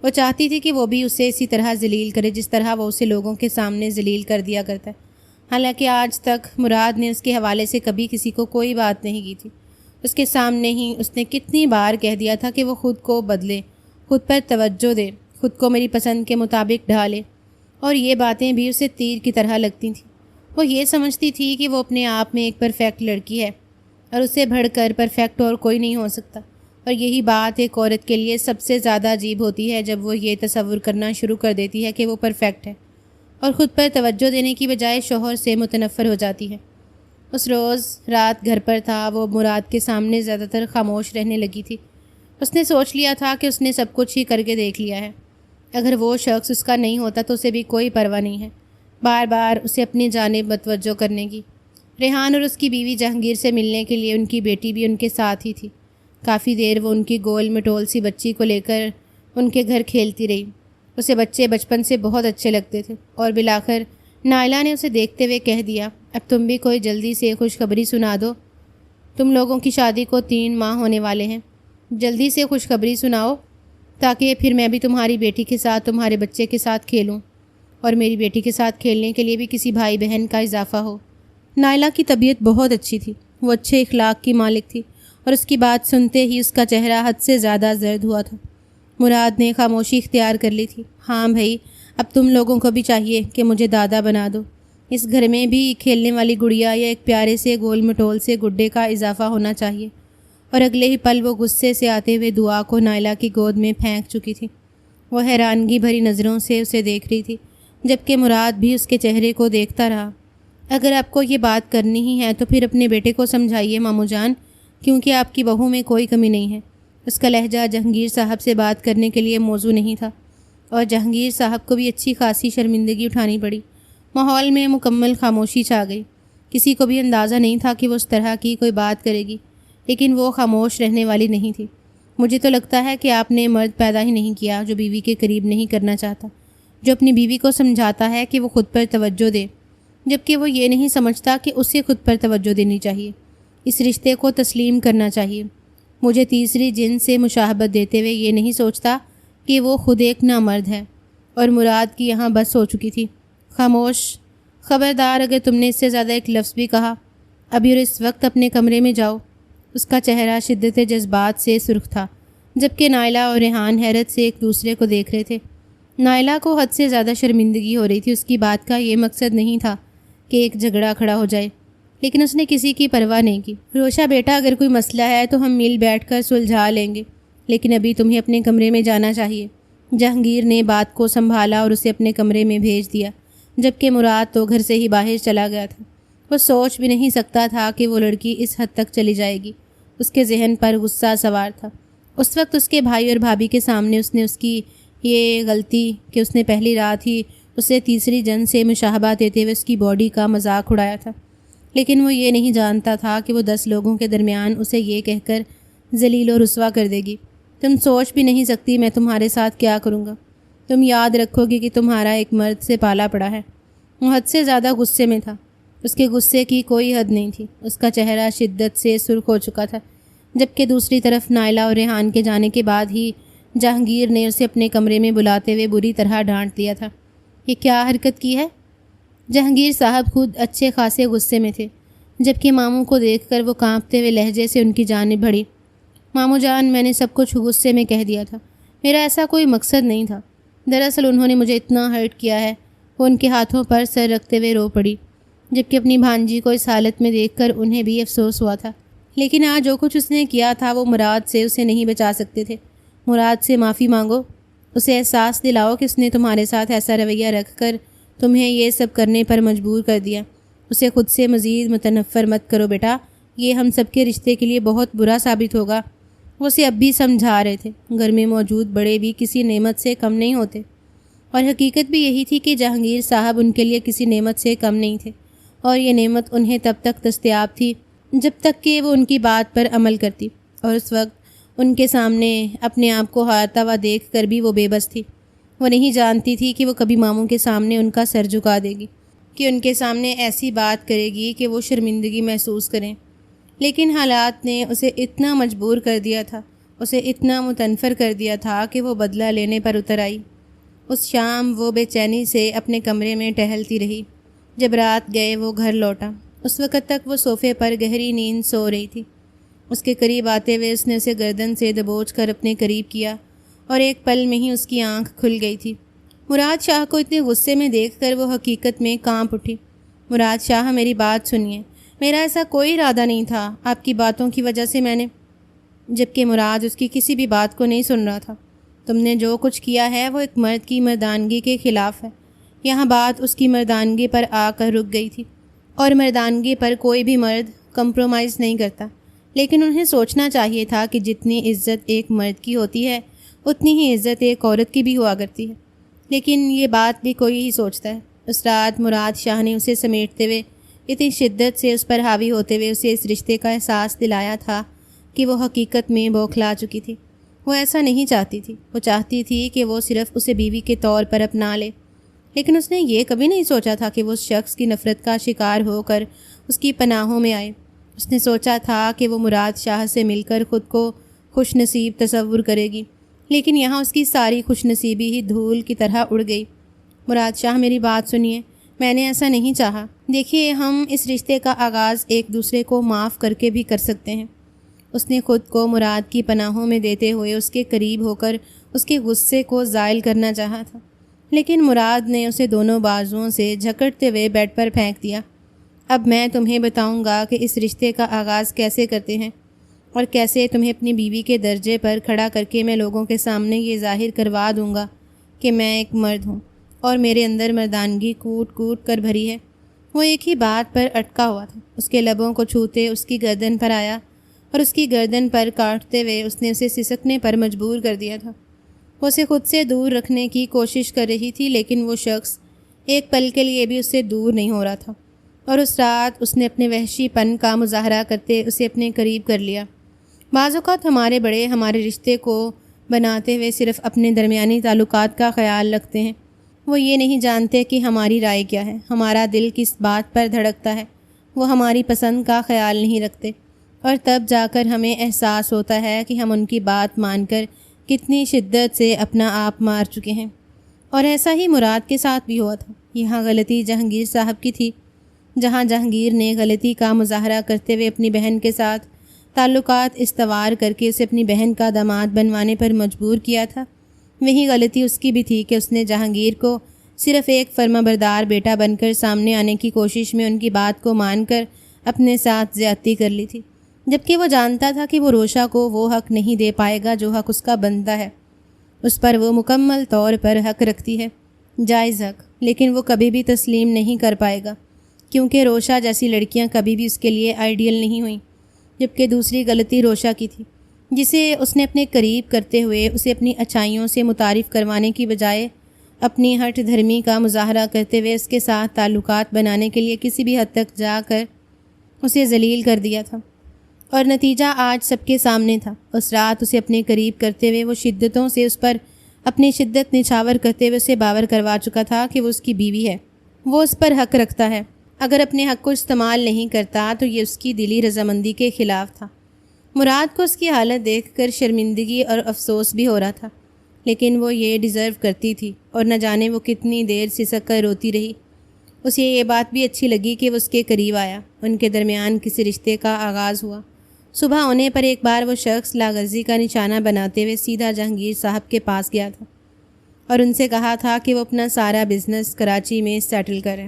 S1: وہ چاہتی تھی کہ وہ بھی اسے اسی طرح ذلیل کرے جس طرح وہ اسے لوگوں کے سامنے ذلیل کر دیا کرتا ہے۔ حالانکہ آج تک مراد نے اس کے حوالے سے کبھی کسی کو کوئی بات نہیں کی تھی۔ اس کے سامنے ہی اس نے کتنی بار کہہ دیا تھا کہ وہ خود کو بدلے، خود پر توجہ دے، خود کو میری پسند کے مطابق ڈھالے، اور یہ باتیں بھی اسے تیر کی طرح لگتی تھیں۔ وہ یہ سمجھتی تھی کہ وہ اپنے آپ میں ایک پرفیکٹ لڑکی ہے، اور اسے بڑھ کر پرفیکٹ اور کوئی نہیں ہو سکتا۔ اور یہی بات ایک عورت کے لیے سب سے زیادہ عجیب ہوتی ہے جب وہ یہ تصور کرنا شروع کر دیتی ہے کہ وہ پرفیکٹ ہے، اور خود پر توجہ دینے کی بجائے شوہر سے متنفر ہو جاتی ہے۔ اس روز رات گھر پر تھا، وہ مراد کے سامنے زیادہ تر خاموش رہنے لگی تھی۔ اس نے سوچ لیا تھا کہ اس نے سب کچھ ہی کر کے دیکھ لیا ہے۔ اگر وہ شخص اس کا نہیں ہوتا تو اسے بھی کوئی پرواہ نہیں ہے بار بار اسے اپنی جانب متوجہ کرنے کی۔ ریحان اور اس کی بیوی جہانگیر سے ملنے کے لیے ان کی بیٹی بھی ان کے ساتھ ہی تھی۔ کافی دیر وہ ان کی گول مٹول سی بچی کو لے کر ان کے گھر کھیلتی رہی۔ اسے بچے بچپن سے بہت اچھے لگتے تھے، اور بالآخر نائلہ نے اسے دیکھتے ہوئے کہہ دیا، اب تم بھی کوئی جلدی سے خوشخبری سنا دو۔ تم لوگوں کی شادی کو 3 ماہ ہونے والے ہیں، جلدی سے خوشخبری سناؤ تاکہ پھر میں بھی تمہاری بیٹی کے ساتھ تمہارے بچے کے ساتھ کھیلوں، اور میری بیٹی کے ساتھ کھیلنے کے لیے بھی کسی بھائی بہن کا اضافہ ہو۔ نائلہ کی طبیعت بہت اچھی تھی، وہ اچھے اخلاق کی مالک تھی، اور اس کی بات سنتے ہی اس کا چہرہ حد سے زیادہ زرد ہوا تھا۔ مراد نے خاموشی اختیار کر لی تھی۔ ہاں بھائی، اب تم لوگوں کو بھی چاہیے کہ مجھے دادا بنا دو۔ اس گھر میں بھی کھیلنے والی گڑیا یا ایک پیارے سے گول مٹول سے گڈے کا اضافہ ہونا چاہیے۔ اور اگلے ہی پل وہ غصے سے آتے ہوئے دعا کو نائلہ کی گود میں پھینک چکی تھی۔ وہ حیرانگی بھری نظروں سے اسے دیکھ رہی تھی، جبکہ مراد بھی اس کے چہرے کو دیکھتا رہا۔ اگر آپ کو یہ بات کرنی ہی ہے تو پھر اپنے بیٹے کو سمجھائیے ماموں جان، کیونکہ آپ کی بہو میں کوئی کمی نہیں ہے۔ اس کا لہجہ جہانگیر صاحب سے بات کرنے کے لیے موزوں نہیں تھا، اور جہانگیر صاحب کو بھی اچھی خاصی شرمندگی اٹھانی پڑی۔ ماحول میں مکمل خاموشی چھا گئی۔ کسی کو بھی اندازہ نہیں تھا کہ وہ اس طرح کی کوئی بات کرے گی، لیکن وہ خاموش رہنے والی نہیں تھی۔ مجھے تو لگتا ہے کہ آپ نے مرد پیدا ہی نہیں کیا جو بیوی کے قریب نہیں کرنا چاہتا، جو اپنی بیوی کو سمجھاتا ہے کہ وہ خود پر توجہ دے، جبکہ وہ یہ نہیں سمجھتا کہ اسے خود پر توجہ دینی چاہیے، اس رشتے کو تسلیم کرنا چاہیے۔ مجھے تیسری جنس سے مشابہت دیتے ہوئے یہ نہیں سوچتا کہ وہ خود ایک نامرد ہے، اور مراد کی یہاں بس ہو چکی تھی۔ خاموش، خبردار اگر تم نے اس سے زیادہ ایک لفظ بھی کہا، ابھی اور اس وقت اپنے کمرے میں جاؤ۔ اس کا چہرہ شدت جذبات سے سرخ تھا، جبکہ نائلہ اور ریحان حیرت سے ایک دوسرے کو دیکھ رہے تھے۔ نائلہ کو حد سے زیادہ شرمندگی ہو رہی تھی۔ اس کی بات کا یہ مقصد نہیں تھا کہ ایک جھگڑا کھڑا ہو جائے، لیکن اس نے کسی کی پرواہ نہیں کی۔ روشا بیٹا، اگر کوئی مسئلہ ہے تو ہم مل بیٹھ کر سلجھا لیں گے، لیکن ابھی تمہیں اپنے کمرے میں جانا چاہیے۔ جہانگیر نے بات کو سنبھالا اور اسے اپنے کمرے میں بھیج دیا، جبکہ مراد تو گھر سے ہی باہر چلا گیا تھا۔ وہ سوچ بھی نہیں سکتا تھا کہ وہ لڑکی اس حد تک چلی جائے گی۔ اس کے ذہن پر غصہ سوار تھا۔ اس وقت اس کے بھائی اور بھابھی کے سامنے اس نے اس کی یہ غلطی کہ اس نے پہلی رات ہی اسے تیسری جن سے مشابہ دیتے ہوئے اس کی باڈی کا مذاق اڑایا تھا، لیکن وہ یہ نہیں جانتا تھا کہ وہ 10 لوگوں کے درمیان اسے یہ کہہ کر ذلیل و رسوا کر دے گی۔ تم سوچ بھی نہیں سکتی میں تمہارے ساتھ کیا کروں گا۔ تم یاد رکھو گے کہ تمہارا ایک مرد سے پالا پڑا ہے۔ وہ حد سے زیادہ غصے میں تھا۔ اس کے غصے کی کوئی حد نہیں تھی۔ اس کا چہرہ شدت سے سرخ ہو چکا تھا، جبکہ دوسری طرف نائلہ اور ریحان کے جانے کے بعد ہی جہانگیر نے اسے اپنے کمرے میں بلاتے ہوئے بری طرح ڈانٹ دیا تھا۔ یہ کیا حرکت کی ہے؟ جہانگیر صاحب خود اچھے خاصے غصے میں تھے، جبکہ ماموں کو دیکھ کر وہ کانپتے ہوئے لہجے سے ان کی جانب بڑھی۔ ماموں جان، میں نے سب کچھ غصے میں کہہ دیا تھا، میرا ایسا کوئی مقصد نہیں تھا۔ دراصل انہوں نے مجھے اتنا ہرٹ کیا ہے۔ وہ ان کے ہاتھوں پر سر رکھتے ہوئے رو پڑی، جبکہ اپنی بھانجی کو اس حالت میں دیکھ کر انہیں بھی افسوس ہوا تھا۔ لیکن آج جو کچھ اس نے کیا تھا وہ مراد سے اسے نہیں بچا سکتے تھے۔ مراد سے معافی مانگو، اسے احساس دلاؤ کہ اس نے تمہارے ساتھ ایسا رویہ رکھ کر تمہیں یہ سب کرنے پر مجبور کر دیا۔ اسے خود سے مزید متنفر مت کرو بیٹا، یہ ہم سب کے رشتے کے لیے بہت برا ثابت ہوگا۔ وہ اسے اب بھی سمجھا رہے تھے۔ گھر میں موجود بڑے بھی کسی نعمت سے کم نہیں ہوتے، اور حقیقت بھی یہی تھی کہ جہانگیر صاحب ان کے لیے کسی نعمت سے کم نہیں تھے، اور یہ نعمت انہیں تب تک دستیاب تھی جب تک کہ وہ ان کی بات پر عمل کرتی، اور اس وقت ان کے سامنے اپنے آپ کو ہارتا ہوا دیکھ کر بھی وہ بے بس تھی۔ وہ نہیں جانتی تھی کہ وہ کبھی ماموں کے سامنے ان کا سر جھکا دے گی، کہ ان کے سامنے ایسی بات کرے گی کہ وہ شرمندگی محسوس کریں، لیکن حالات نے اسے اتنا مجبور کر دیا تھا، اسے اتنا متنفر کر دیا تھا کہ وہ بدلہ لینے پر اتر آئی۔ اس شام وہ بے چینی سے اپنے کمرے میں ٹہلتی رہی۔ جب رات گئے وہ گھر لوٹا۔ اس وقت تک وہ صوفے پر گہری نیند سو رہی تھی۔ اس کے قریب آتے ہوئے اس نے اسے گردن سے دبوچ کر اپنے قریب کیا، اور ایک پل میں ہی اس کی آنکھ کھل گئی تھی۔ مراد شاہ کو اتنے غصے میں دیکھ کر وہ حقیقت میں کانپ اٹھی۔ مراد شاہ، میری بات سنیے، میرا ایسا کوئی ارادہ نہیں تھا، آپ کی باتوں کی وجہ سے میں نے… جبکہ مراد اس کی کسی بھی بات کو نہیں سن رہا تھا۔ تم نے جو کچھ کیا ہے وہ ایک مرد کی مردانگی کے خلاف ہے۔ یہاں بات اس کی مردانگی پر آ کر رک گئی تھی، اور مردانگی پر کوئی بھی مرد کمپرومائز نہیں کرتا، لیکن انہیں سوچنا چاہیے تھا کہ جتنی عزت ایک مرد کی ہوتی ہے اتنی ہی عزت ایک عورت کی بھی ہوا کرتی ہے، لیکن یہ بات بھی کوئی ہی سوچتا ہے۔ اس رات مراد شاہ نے اسے سمیٹتے ہوئے اتنی شدت سے اس پر حاوی ہوتے ہوئے اسے اس رشتے کا احساس دلایا تھا کہ وہ حقیقت میں بوکھلا چکی تھی۔ وہ ایسا نہیں چاہتی تھی، وہ چاہتی تھی کہ وہ صرف اسے بیوی کے طور پر اپنا لے، لیکن اس نے یہ کبھی نہیں سوچا تھا کہ وہ اس شخص کی نفرت کا شکار ہو کر اس کی پناہوں میں آئے۔ اس نے سوچا تھا کہ وہ مراد شاہ سے مل کر خود کو خوش نصیب تصور کرے گی، لیکن یہاں اس کی ساری خوش نصیبی ہی دھول کی طرح اڑ گئی۔ مراد شاہ، میری بات سنیے، میں نے ایسا نہیں چاہا۔ دیکھیے، ہم اس رشتے کا آغاز ایک دوسرے کو معاف کر کے بھی کر سکتے ہیں۔ اس نے خود کو مراد کی پناہوں میں دیتے ہوئے اس کے قریب ہو کر اس کے غصے کو زائل کرنا چاہا تھا، لیکن مراد نے اسے دونوں بازوؤں سے جھکڑتے ہوئے بیڈ پر پھینک دیا۔ اب میں تمہیں بتاؤں گا کہ اس رشتے کا آغاز کیسے کرتے ہیں، اور کیسے تمہیں اپنی بیوی کے درجے پر کھڑا کر کے میں لوگوں کے سامنے یہ ظاہر کروا دوں گا کہ میں ایک مرد ہوں، اور میرے اندر مردانگی کوٹ کوٹ کر بھری ہے۔ وہ ایک ہی بات پر اٹکا ہوا تھا۔ اس کے لبوں کو چھوتے اس کی گردن پر آیا، اور اس کی گردن پر کاٹتے ہوئے اس نے اسے سسکنے پر مجبور کر دیا تھا۔ وہ اسے خود سے دور رکھنے کی کوشش کر رہی تھی، لیکن وہ شخص ایک پل کے لیے بھی اس سے دور نہیں ہو رہا تھا، اور اس رات اس نے اپنے وحشی پن کا مظاہرہ کرتے اسے اپنے قریب کر لیا۔ بعض اوقات ہمارے بڑے ہمارے رشتے کو بناتے ہوئے صرف اپنے درمیانی تعلقات کا خیال رکھتے ہیں، وہ یہ نہیں جانتے کہ ہماری رائے کیا ہے، ہمارا دل کس بات پر دھڑکتا ہے، وہ ہماری پسند کا خیال نہیں رکھتے، اور تب جا کر ہمیں احساس ہوتا ہے کہ ہم ان کی بات مان کر کتنی شدت سے اپنا آپ مار چکے ہیں۔ اور ایسا ہی مراد کے ساتھ بھی ہوا تھا۔ یہاں غلطی جہانگیر صاحب کی تھی۔ جہاں جہانگیر نے غلطی کا مظاہرہ کرتے ہوئے اپنی بہن کے ساتھ تعلقات استوار کر کے اسے اپنی بہن کا داماد بنوانے پر مجبور کیا تھا، وہی غلطی اس کی بھی تھی کہ اس نے جہانگیر کو صرف ایک فرمانبردار بیٹا بن کر سامنے آنے کی کوشش میں ان کی بات کو مان کر اپنے ساتھ زیادتی کر لی تھی، جبکہ وہ جانتا تھا کہ وہ روشا کو وہ حق نہیں دے پائے گا جو حق اس کا بنتا ہے، اس پر وہ مکمل طور پر حق رکھتی ہے، جائز حق، لیکن وہ کبھی بھی تسلیم نہیں کر پائے گا، کیونکہ روشا جیسی لڑکیاں کبھی بھی اس کے لیے آئیڈیل نہیں ہوئیں۔ جبکہ دوسری غلطی روشا کی تھی، جسے اس نے اپنے قریب کرتے ہوئے اسے اپنی اچھائیوں سے متعارف کروانے کی بجائے اپنی ہٹ دھرمی کا مظاہرہ کرتے ہوئے اس کے ساتھ تعلقات بنانے کے لیے کسی بھی حد تک جا کر اسے ذلیل کر دیا تھا، اور نتیجہ آج سب کے سامنے تھا۔ اس رات اسے اپنے قریب کرتے ہوئے وہ شدتوں سے اس پر اپنی شدت نچھاور کرتے ہوئے اسے باور کروا چکا تھا کہ وہ اس کی بیوی ہے، وہ اس پر حق رکھتا ہے، اگر اپنے حق کو استعمال نہیں کرتا تو یہ اس کی دلی رضامندی کے خلاف تھا۔ مراد کو اس کی حالت دیکھ کر شرمندگی اور افسوس بھی ہو رہا تھا، لیکن وہ یہ ڈیزرو کرتی تھی، اور نہ جانے وہ کتنی دیر سسک کر روتی رہی۔ اسے یہ بات بھی اچھی لگی کہ وہ اس کے قریب آیا، ان کے درمیان کسی رشتے کا آغاز ہوا۔ صبح ہونے پر ایک بار وہ شخص لاغرضی کا نشانہ بناتے ہوئے سیدھا جہانگیر صاحب کے پاس گیا تھا اور ان سے کہا تھا کہ وہ اپنا سارا بزنس کراچی میں سیٹل کریں،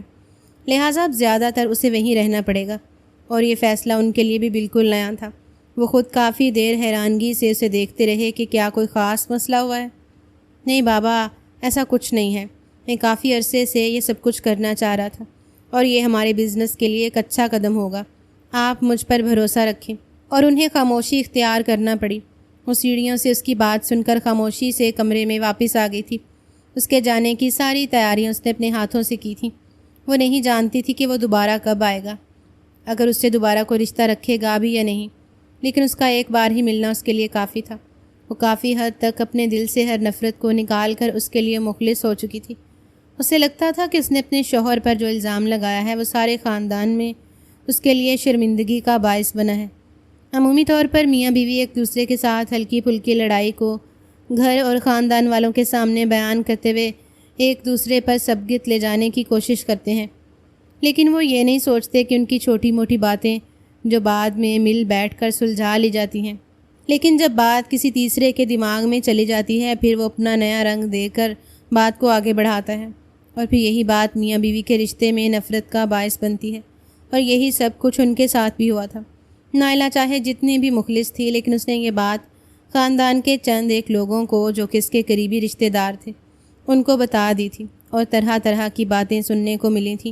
S1: لہٰذا اب زیادہ تر اسے وہیں رہنا پڑے گا، اور یہ فیصلہ ان کے لیے بھی بالکل نیا تھا۔ وہ خود کافی دیر حیرانگی سے اسے دیکھتے رہے کہ کیا کوئی خاص مسئلہ ہوا ہے۔ نہیں بابا، ایسا کچھ نہیں ہے، میں کافی عرصے سے یہ سب کچھ کرنا چاہ رہا تھا، اور یہ ہمارے بزنس کے لیے ایک اچھا قدم ہوگا، آپ مجھ پر بھروسہ رکھیں۔ اور انہیں خاموشی اختیار کرنا پڑی۔ وہ سیڑھیوں سے اس کی بات سن کر خاموشی سے کمرے میں واپس آ گئی تھی۔ اس کے جانے کی ساری تیاریاں اس نے اپنے ہاتھوں سے کی تھیں۔ وہ نہیں جانتی تھی کہ وہ دوبارہ کب آئے گا، اگر اس سے دوبارہ کوئی رشتہ رکھے گا بھی یا نہیں، لیکن اس کا ایک بار ہی ملنا اس کے لیے کافی تھا۔ وہ کافی حد تک اپنے دل سے ہر نفرت کو نکال کر اس کے لیے مخلص ہو چکی تھی۔ اسے لگتا تھا کہ اس نے اپنے شوہر پر جو الزام لگایا ہے وہ سارے خاندان میں اس کے لیے شرمندگی کا باعث بنا ہے۔ عمومی طور پر میاں بیوی ایک دوسرے کے ساتھ ہلکی پھلکی لڑائی کو گھر اور خاندان والوں کے سامنے بیان کرتے ہوئے ایک دوسرے پر سبقت لے جانے کی کوشش کرتے ہیں، لیکن وہ یہ نہیں سوچتے کہ ان کی چھوٹی موٹی باتیں جو بعد میں مل بیٹھ کر سلجھا لی جاتی ہیں، لیکن جب بات کسی تیسرے کے دماغ میں چلی جاتی ہے پھر وہ اپنا نیا رنگ دے کر بات کو آگے بڑھاتا ہے، اور پھر یہی بات میاں بیوی کے رشتے میں نفرت کا باعث بنتی ہے۔ اور یہی سب کچھ ان کے ساتھ بھی ہوا تھا۔ نائلہ چاہے جتنی بھی مخلص تھی، لیکن اس نے یہ بات خاندان کے چند ایک لوگوں کو جو کہ اس کے قریبی رشتہ دار تھے ان کو بتا دی تھی، اور طرح طرح کی باتیں سننے کو ملی تھیں۔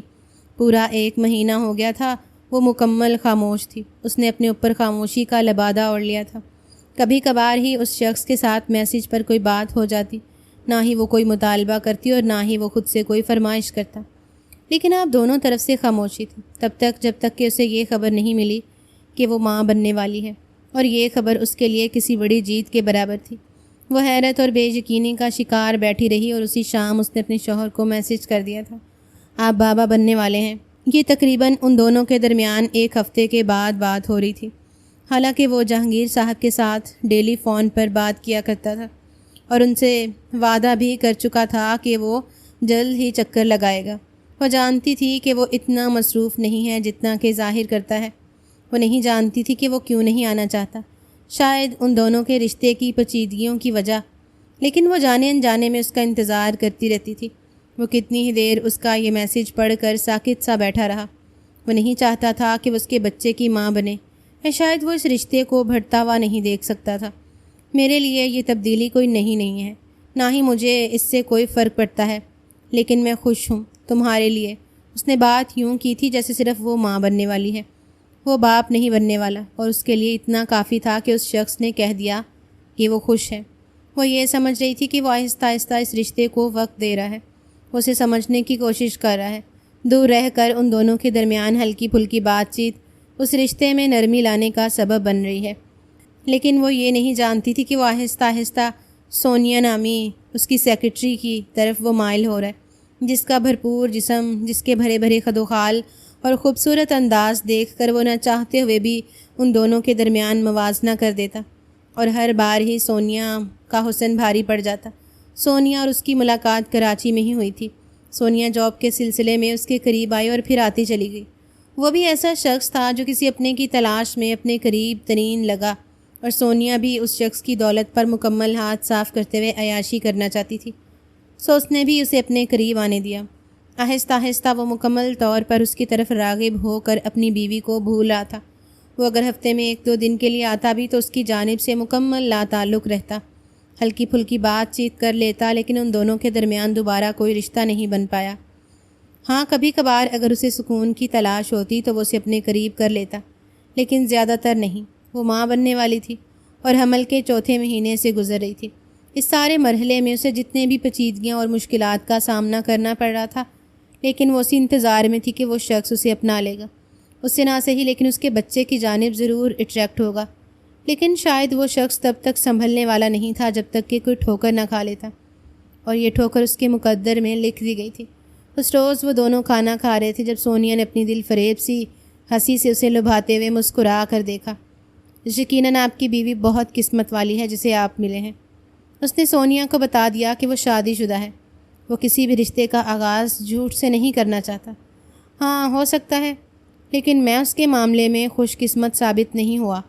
S1: پورا 1 مہینہ ہو گیا تھا وہ مکمل خاموش تھی۔ اس نے اپنے اوپر خاموشی کا لبادہ اوڑھ لیا تھا۔ کبھی کبھار ہی اس شخص کے ساتھ میسج پر کوئی بات ہو جاتی، نہ ہی وہ کوئی مطالبہ کرتی اور نہ ہی وہ خود سے کوئی فرمائش کرتا، لیکن اب دونوں طرف سے خاموشی تھی، تب تک جب تک کہ اسے یہ خبر نہیں ملی کہ وہ ماں بننے والی ہے، اور یہ خبر اس کے لیے کسی بڑی جیت کے برابر تھی۔ وہ حیرت اور بے یقینی کا شکار بیٹھی رہی، اور اسی شام اس نے اپنے شوہر کو میسج کر دیا تھا، آپ بابا بننے والے ہیں۔ یہ تقریباً ان دونوں کے درمیان 1 ہفتے کے بعد بات ہو رہی تھی، حالانکہ وہ جہانگیر صاحب کے ساتھ ڈیلی فون پر بات کیا کرتا تھا، اور ان سے وعدہ بھی کر چکا تھا کہ وہ جلد ہی چکر لگائے گا۔ وہ جانتی تھی کہ وہ اتنا مصروف نہیں ہے جتنا کہ ظاہر کرتا ہے۔ وہ نہیں جانتی تھی کہ وہ کیوں نہیں آنا چاہتا، شاید ان دونوں کے رشتے کی پیچیدگیوں کی وجہ، لیکن وہ جانے انجانے میں اس کا انتظار کرتی رہتی تھی۔ وہ کتنی ہی دیر اس کا یہ میسج پڑھ کر ساکت سا بیٹھا رہا۔ وہ نہیں چاہتا تھا کہ وہ اس کے بچے کی ماں بنے، یا شاید وہ اس رشتے کو بڑھتا ہوا نہیں دیکھ سکتا تھا۔ میرے لیے یہ تبدیلی کوئی نہیں ہے، نہ ہی مجھے اس سے کوئی فرق پڑتا ہے، لیکن میں خوش ہوں تمہارے لیے۔ اس نے بات یوں کی تھی جیسے صرف وہ ماں بننے والی ہے، وہ باپ نہیں بننے والا، اور اس کے لیے اتنا کافی تھا کہ اس شخص نے کہہ دیا کہ وہ خوش ہے۔ وہ یہ سمجھ رہی تھی کہ وہ آہستہ آہستہ اس رشتے کو وقت دے رہا ہے۔ وہ اسے سمجھنے کی کوشش کر رہا ہے۔ دور رہ کر ان دونوں کے درمیان ہلکی پھلکی بات چیت اس رشتے میں نرمی لانے کا سبب بن رہی ہے، لیکن وہ یہ نہیں جانتی تھی کہ وہ آہستہ آہستہ سونیا نامی اس کی سیکرٹری کی طرف وہ مائل ہو رہا ہے، جس کا بھرپور جسم، جس کے بھرے بھرے خد و خال اور خوبصورت انداز دیکھ کر وہ نہ چاہتے ہوئے بھی ان دونوں کے درمیان موازنہ کر دیتا، اور ہر بار ہی سونیا کا حسن بھاری پڑ جاتا۔ سونیا اور اس کی ملاقات کراچی میں ہی ہوئی تھی۔ سونیا جاب کے سلسلے میں اس کے قریب آئی اور پھر آتی چلی گئی۔ وہ بھی ایسا شخص تھا جو کسی اپنے کی تلاش میں اپنے قریب ترین لگا، اور سونیا بھی اس شخص کی دولت پر مکمل ہاتھ صاف کرتے ہوئے عیاشی کرنا چاہتی تھی، سو اس نے بھی اسے اپنے قریب آنے دیا۔ آہستہ آہستہ وہ مکمل طور پر اس کی طرف راغب ہو کر اپنی بیوی کو بھول رہا تھا۔ وہ اگر ہفتے میں 1-2 دن کے لیے آتا بھی تو اس کی جانب سے مکمل لا تعلق رہتا، ہلکی پھلکی بات چیت کر لیتا، لیکن ان دونوں کے درمیان دوبارہ کوئی رشتہ نہیں بن پایا۔ ہاں، کبھی کبھار اگر اسے سکون کی تلاش ہوتی تو وہ اسے اپنے قریب کر لیتا، لیکن زیادہ تر نہیں۔ وہ ماں بننے والی تھی اور حمل کے 4تھے مہینے سے گزر رہی تھی۔ اس سارے مرحلے میں اسے جتنے بھی پیچیدگیاں اور مشکلات کا سامنا کرنا پڑ رہا تھا، لیکن وہ اسی انتظار میں تھی کہ وہ شخص اسے اپنا لے گا، اس سے نہ صحیح لیکن اس کے بچے کی جانب ضرور اٹریکٹ ہوگا۔ لیکن شاید وہ شخص تب تک سنبھلنے والا نہیں تھا جب تک کہ کوئی ٹھوکر نہ کھا لیتا، اور یہ ٹھوکر اس کے مقدر میں لکھ دی گئی تھی۔ اس روز وہ دونوں کھانا کھا رہے تھے جب سونیا نے اپنی دل فریب سی ہنسی سے اسے لبھاتے ہوئے مسکرا کر دیکھا۔ یقیناً آپ کی بیوی بہت قسمت والی ہے جسے آپ ملے ہیں۔ اس نے سونیا کو بتا دیا کہ وہ شادی شدہ ہے، وہ کسی بھی رشتے کا آغاز جھوٹ سے نہیں کرنا چاہتا۔ ہاں، ہو سکتا ہے، لیکن میں اس کے معاملے میں خوش قسمت ثابت نہیں ہوا،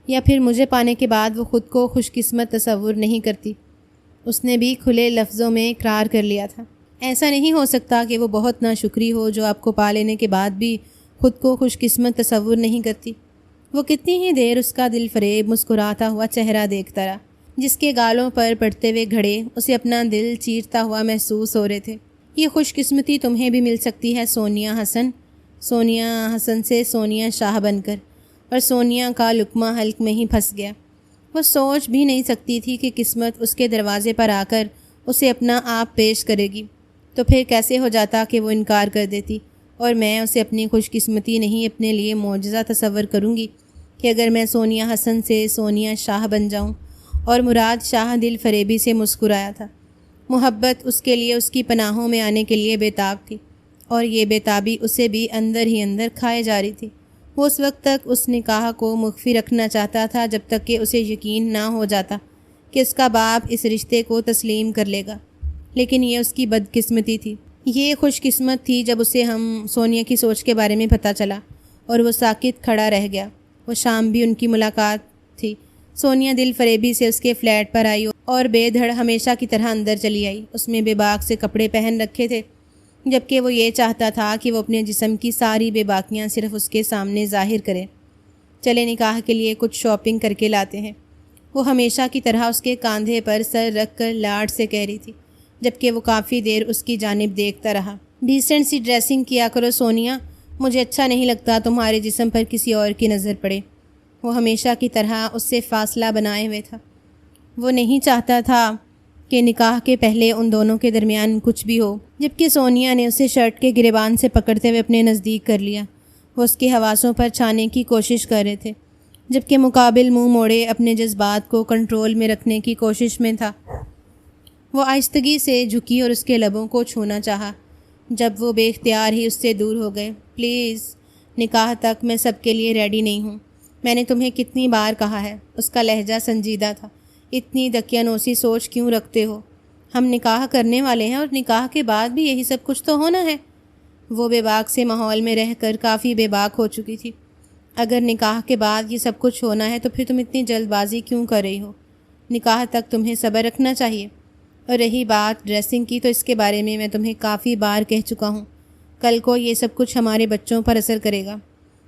S1: یا پھر مجھے پانے کے بعد وہ خود کو خوش قسمت تصور نہیں کرتی۔ اس نے بھی کھلے لفظوں میں اقرار کر لیا تھا۔ ایسا نہیں ہو سکتا کہ وہ بہت ناشکری ہو جو آپ کو پا لینے کے بعد بھی خود کو خوش قسمت تصور نہیں کرتی۔ وہ کتنی ہی دیر اس کا دل فریب مسکراتا ہوا چہرہ دیکھتا رہا، جس کے گالوں پر پڑتے ہوئے گھڑے اسے اپنا دل چیرتا ہوا محسوس ہو رہے تھے۔ یہ خوش قسمتی تمہیں بھی مل سکتی ہے سونیا حسن۔ سونیا حسن سے سونیا شاہ بن کر، اور سونیا کا لقمہ حلق میں ہی پھنس گیا۔ وہ سوچ بھی نہیں سکتی تھی کہ قسمت اس کے دروازے پر آ کر اسے اپنا آپ پیش کرے گی، تو پھر کیسے ہو جاتا کہ وہ انکار کر دیتی، اور میں اسے اپنی خوش قسمتی نہیں اپنے لیے معجزہ تصور کروں گی کہ اگر میں سونیا حسن سے سونیا شاہ بن جاؤں۔ اور مراد شاہ دل فریبی سے مسکرایا تھا۔ محبت اس کے لیے اس کی پناہوں میں آنے کے لیے بے تاب تھی، اور یہ بے تابی اسے بھی اندر ہی اندر کھائے جا رہی تھی۔ وہ اس وقت تک اس نکاح کو مخفی رکھنا چاہتا تھا جب تک کہ اسے یقین نہ ہو جاتا کہ اس کا باپ اس رشتے کو تسلیم کر لے گا، لیکن یہ اس کی بدقسمتی تھی۔ یہ خوش قسمت تھی جب اسے سونیا کی سوچ کے بارے میں پتہ چلا، اور وہ ساکت کھڑا رہ گیا۔ وہ شام بھی ان کی ملاقات تھی۔ سونیا دل فریبی سے اس کے فلیٹ پر آئی اور بے دھڑ ہمیشہ کی طرح اندر چلی آئی۔ اس میں بے باک سے کپڑے پہن رکھے تھے، جبکہ وہ یہ چاہتا تھا کہ وہ اپنے جسم کی ساری بے باکیاں صرف اس کے سامنے ظاہر کرے۔ چلے نکاح کے لیے کچھ شاپنگ کر کے لاتے ہیں، وہ ہمیشہ کی طرح اس کے کاندھے پر سر رکھ کر لاڈ سے کہہ رہی تھی، جبکہ وہ کافی دیر اس کی جانب دیکھتا رہا۔ ڈیسنٹ سی ڈریسنگ کیا کرو سونیا، مجھے اچھا نہیں لگتا تمہارے جسم پر کسی اور کی نظر پڑے۔ وہ ہمیشہ کی طرح اس سے فاصلہ بنائے ہوئے تھا۔ وہ نہیں چاہتا تھا کہ نکاح کے پہلے ان دونوں کے درمیان کچھ بھی ہو، جبکہ سونیا نے اسے شرٹ کے گریبان سے پکڑتے ہوئے اپنے نزدیک کر لیا۔ وہ اس کے حواسوں پر چھانے کی کوشش کر رہے تھے، جبکہ مقابل منہ موڑے اپنے جذبات کو کنٹرول میں رکھنے کی کوشش میں تھا۔ وہ آہستگی سے جھکی اور اس کے لبوں کو چھونا چاہا، جب وہ بے اختیار ہی اس سے دور ہو گئے۔ پلیز، نکاح تک میں سب کے لیے ریڈی نہیں ہوں، میں نے تمہیں کتنی بار کہا ہے۔ اس کا لہجہ سنجیدہ تھا۔ اتنی دقیانوسی سوچ کیوں رکھتے ہو؟ ہم نکاح کرنے والے ہیں، اور نکاح کے بعد بھی یہی سب کچھ تو ہونا ہے۔ وہ بے باک سے ماحول میں رہ کر کافی بے باک ہو چکی تھی۔ اگر نکاح کے بعد یہ سب کچھ ہونا ہے تو پھر تم اتنی جلد بازی کیوں کر رہی ہو؟ نکاح تک تمہیں صبر رکھنا چاہیے۔ اور رہی بات ڈریسنگ کی، تو اس کے بارے میں تمہیں کافی بار کہہ چکا ہوں، کل کو یہ سب کچھ ہمارے بچوں پر اثر کرے گا۔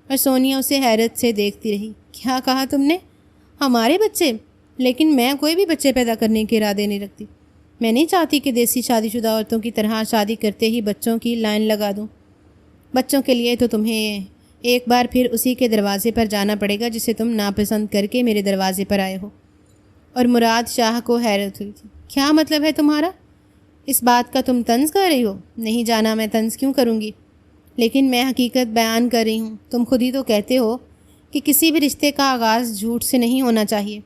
S1: اور سونیا اسے حیرت سے دیکھتی رہی۔ کیا کہا تم نے؟ ہمارے بچے؟ لیکن میں کوئی بھی بچے پیدا کرنے کے ارادے نہیں رکھتی۔ میں نہیں چاہتی کہ دیسی شادی شدہ عورتوں کی طرح شادی کرتے ہی بچوں کی لائن لگا دوں۔ بچوں کے لیے تو تمہیں ایک بار پھر اسی کے دروازے پر جانا پڑے گا جسے تم ناپسند کر کے میرے دروازے پر آئے ہو۔ اور مراد شاہ کو حیرت ہوئی تھی۔ کیا مطلب ہے تمہارا؟ اس بات کا تم طنز کر رہی ہو؟ نہیں جانا، میں طنز کیوں کروں گی؟ لیکن میں حقیقت بیان کر رہی ہوں۔ تم خود ہی تو کہتے ہو کہ کسی بھی رشتے کا آغاز جھوٹ سے نہیں ہونا چاہیے،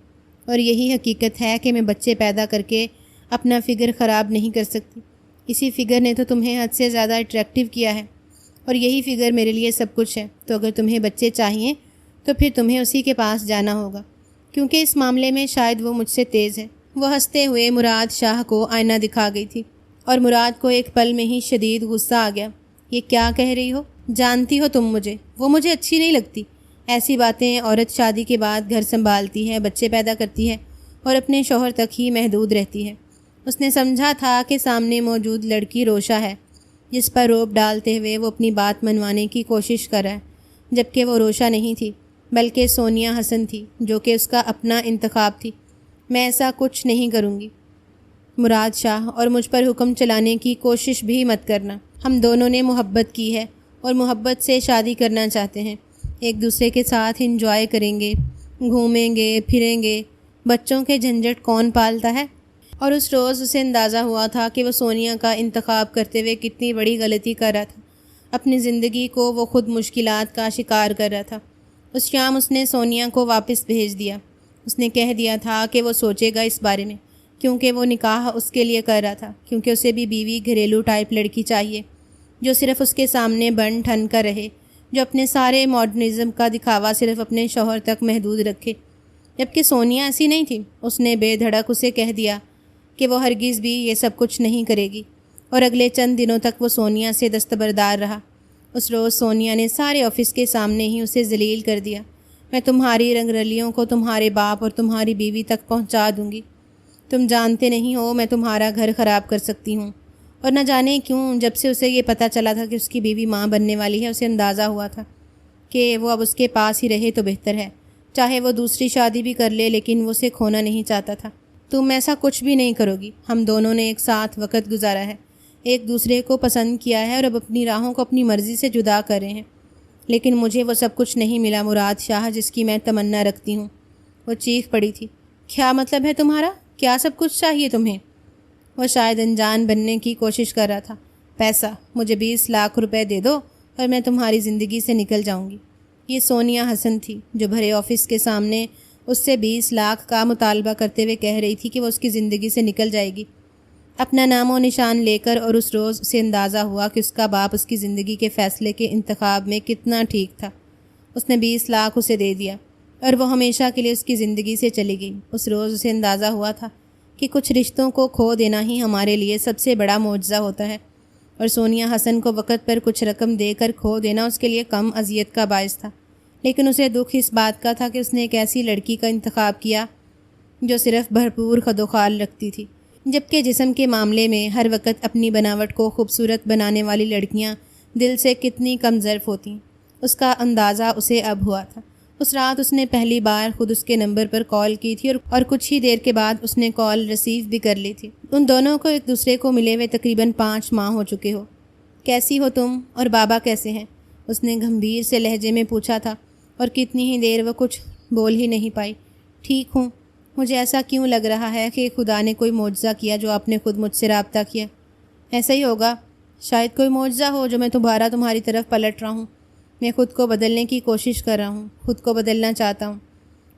S1: اور یہی حقیقت ہے کہ میں بچے پیدا کر کے اپنا فگر خراب نہیں کر سکتی۔ اسی فگر نے تو تمہیں حد سے زیادہ اٹریکٹیو کیا ہے، اور یہی فگر میرے لیے سب کچھ ہے۔ تو اگر تمہیں بچے چاہیے تو پھر تمہیں اسی کے پاس جانا ہوگا، کیونکہ اس معاملے میں شاید وہ مجھ سے تیز ہے۔ وہ ہنستے ہوئے مراد شاہ کو آئینہ دکھا گئی تھی، اور مراد کو ایک پل میں ہی شدید غصہ آ گیا۔ یہ کیا کہہ رہی ہو؟ جانتی ہو تم مجھے، وہ مجھے اچھی نہیں لگتی۔ ایسی باتیں عورت شادی کے بعد گھر سنبھالتی ہے، بچے پیدا کرتی ہے اور اپنے شوہر تک ہی محدود رہتی ہے۔ اس نے سمجھا تھا کہ سامنے موجود لڑکی روشا ہے، جس پر روب ڈالتے ہوئے وہ اپنی بات منوانے کی کوشش کر رہا ہے، جبکہ وہ روشا نہیں تھی بلکہ سونیا حسن تھی، جو کہ اس کا اپنا انتخاب تھی۔ میں ایسا کچھ نہیں کروں گی مراد شاہ، اور مجھ پر حکم چلانے کی کوشش بھی مت کرنا۔ ہم دونوں نے محبت کی ہے اور محبت سے شادی کرنا چاہتے ہیں، ایک دوسرے کے ساتھ انجوائے کریں گے، گھومیں گے پھریں گے۔ بچوں کے جھنجھٹ کون پالتا ہے؟ اور اس روز اسے اندازہ ہوا تھا کہ وہ سونیا کا انتخاب کرتے ہوئے کتنی بڑی غلطی کر رہا تھا۔ اپنی زندگی کو وہ خود مشکلات کا شکار کر رہا تھا۔ اس شام اس نے سونیا کو واپس بھیج دیا۔ اس نے کہہ دیا تھا کہ وہ سوچے گا اس بارے میں، کیونکہ وہ نکاح اس کے لیے کر رہا تھا، کیونکہ اسے بھی بیوی گھریلو ٹائپ لڑکی چاہیے، جو صرف اس کے سامنے بن ٹھن کر رہے، جو اپنے سارے ماڈرنزم کا دکھاوا صرف اپنے شوہر تک محدود رکھے۔ جبکہ سونیا ایسی نہیں تھی۔ اس نے بے دھڑک اسے کہہ دیا کہ وہ ہرگز بھی یہ سب کچھ نہیں کرے گی، اور اگلے چند دنوں تک وہ سونیا سے دستبردار رہا۔ اس روز سونیا نے سارے آفس کے سامنے ہی اسے ذلیل کر دیا۔ میں تمہاری رنگ رلیوں کو تمہارے باپ اور تمہاری بیوی تک پہنچا دوں گی۔ تم جانتے نہیں ہو میں تمہارا گھر خراب کر سکتی ہوں۔ اور نہ جانے کیوں جب سے اسے یہ پتہ چلا تھا کہ اس کی بیوی ماں بننے والی ہے، اسے اندازہ ہوا تھا کہ وہ اب اس کے پاس ہی رہے تو بہتر ہے، چاہے وہ دوسری شادی بھی کر لے، لیکن وہ اسے کھونا نہیں چاہتا تھا۔ تم ایسا کچھ بھی نہیں کرو گی۔ ہم دونوں نے ایک ساتھ وقت گزارا ہے، ایک دوسرے کو پسند کیا ہے، اور اب اپنی راہوں کو اپنی مرضی سے جدا کر رہے ہیں، لیکن مجھے وہ سب کچھ نہیں ملا مراد شاہ جس کی میں تمنا رکھتی ہوں۔ وہ چیخ پڑی تھی۔ کیا مطلب ہے تمہارا؟ کیا سب کچھ چاہیے تمہیں؟ وہ شاید انجان بننے کی کوشش کر رہا تھا۔ پیسہ، مجھے 20 لاکھ روپے دے دو اور میں تمہاری زندگی سے نکل جاؤں گی۔ یہ سونیا حسن تھی، جو بھرے آفس کے سامنے اس سے 20 لاکھ کا مطالبہ کرتے ہوئے کہہ رہی تھی کہ وہ اس کی زندگی سے نکل جائے گی، اپنا نام و نشان لے کر۔ اور اس روز اسے اندازہ ہوا کہ اس کا باپ اس کی زندگی کے فیصلے کے انتخاب میں کتنا ٹھیک تھا۔ اس نے 20 لاکھ اسے دے دیا، اور وہ ہمیشہ کے لیے اس کی زندگی سے چلی گئی۔ اس روز اسے اندازہ ہوا تھا کہ کچھ رشتوں کو کھو دینا ہی ہمارے لیے سب سے بڑا معجزہ ہوتا ہے، اور سونیا حسن کو وقت پر کچھ رقم دے کر کھو دینا اس کے لیے کم اذیت کا باعث تھا۔ لیکن اسے دکھ اس بات کا تھا کہ اس نے ایک ایسی لڑکی کا انتخاب کیا جو صرف بھرپور خدوخال رکھتی تھی، جبکہ جسم کے معاملے میں ہر وقت اپنی بناوٹ کو خوبصورت بنانے والی لڑکیاں دل سے کتنی کم ظرف ہوتیں، اس کا اندازہ اسے اب ہوا تھا۔ اس رات اس نے پہلی بار خود اس کے نمبر پر کال کی تھی، اور کچھ ہی دیر کے بعد اس نے کال ریسیو بھی کر لی تھی۔ ان دونوں کو ایک دوسرے کو ملے ہوئے تقریباً 5 ماہ ہو چکے ہو۔ کیسی ہو تم، اور بابا کیسے ہیں؟ اس نے گمبھیر سے لہجے میں پوچھا تھا، اور کتنی ہی دیر وہ کچھ بول ہی نہیں پائی۔ ٹھیک ہوں۔ مجھے ایسا کیوں لگ رہا ہے کہ خدا نے کوئی معجزہ کیا جو آپ نے خود مجھ سے رابطہ کیا؟ ایسا ہی ہوگا، شاید کوئی معجزہ ہو جو میں دوبارہ تمہاری طرف پلٹ رہا ہوں۔ میں خود کو بدلنے کی کوشش کر رہا ہوں، خود کو بدلنا چاہتا ہوں،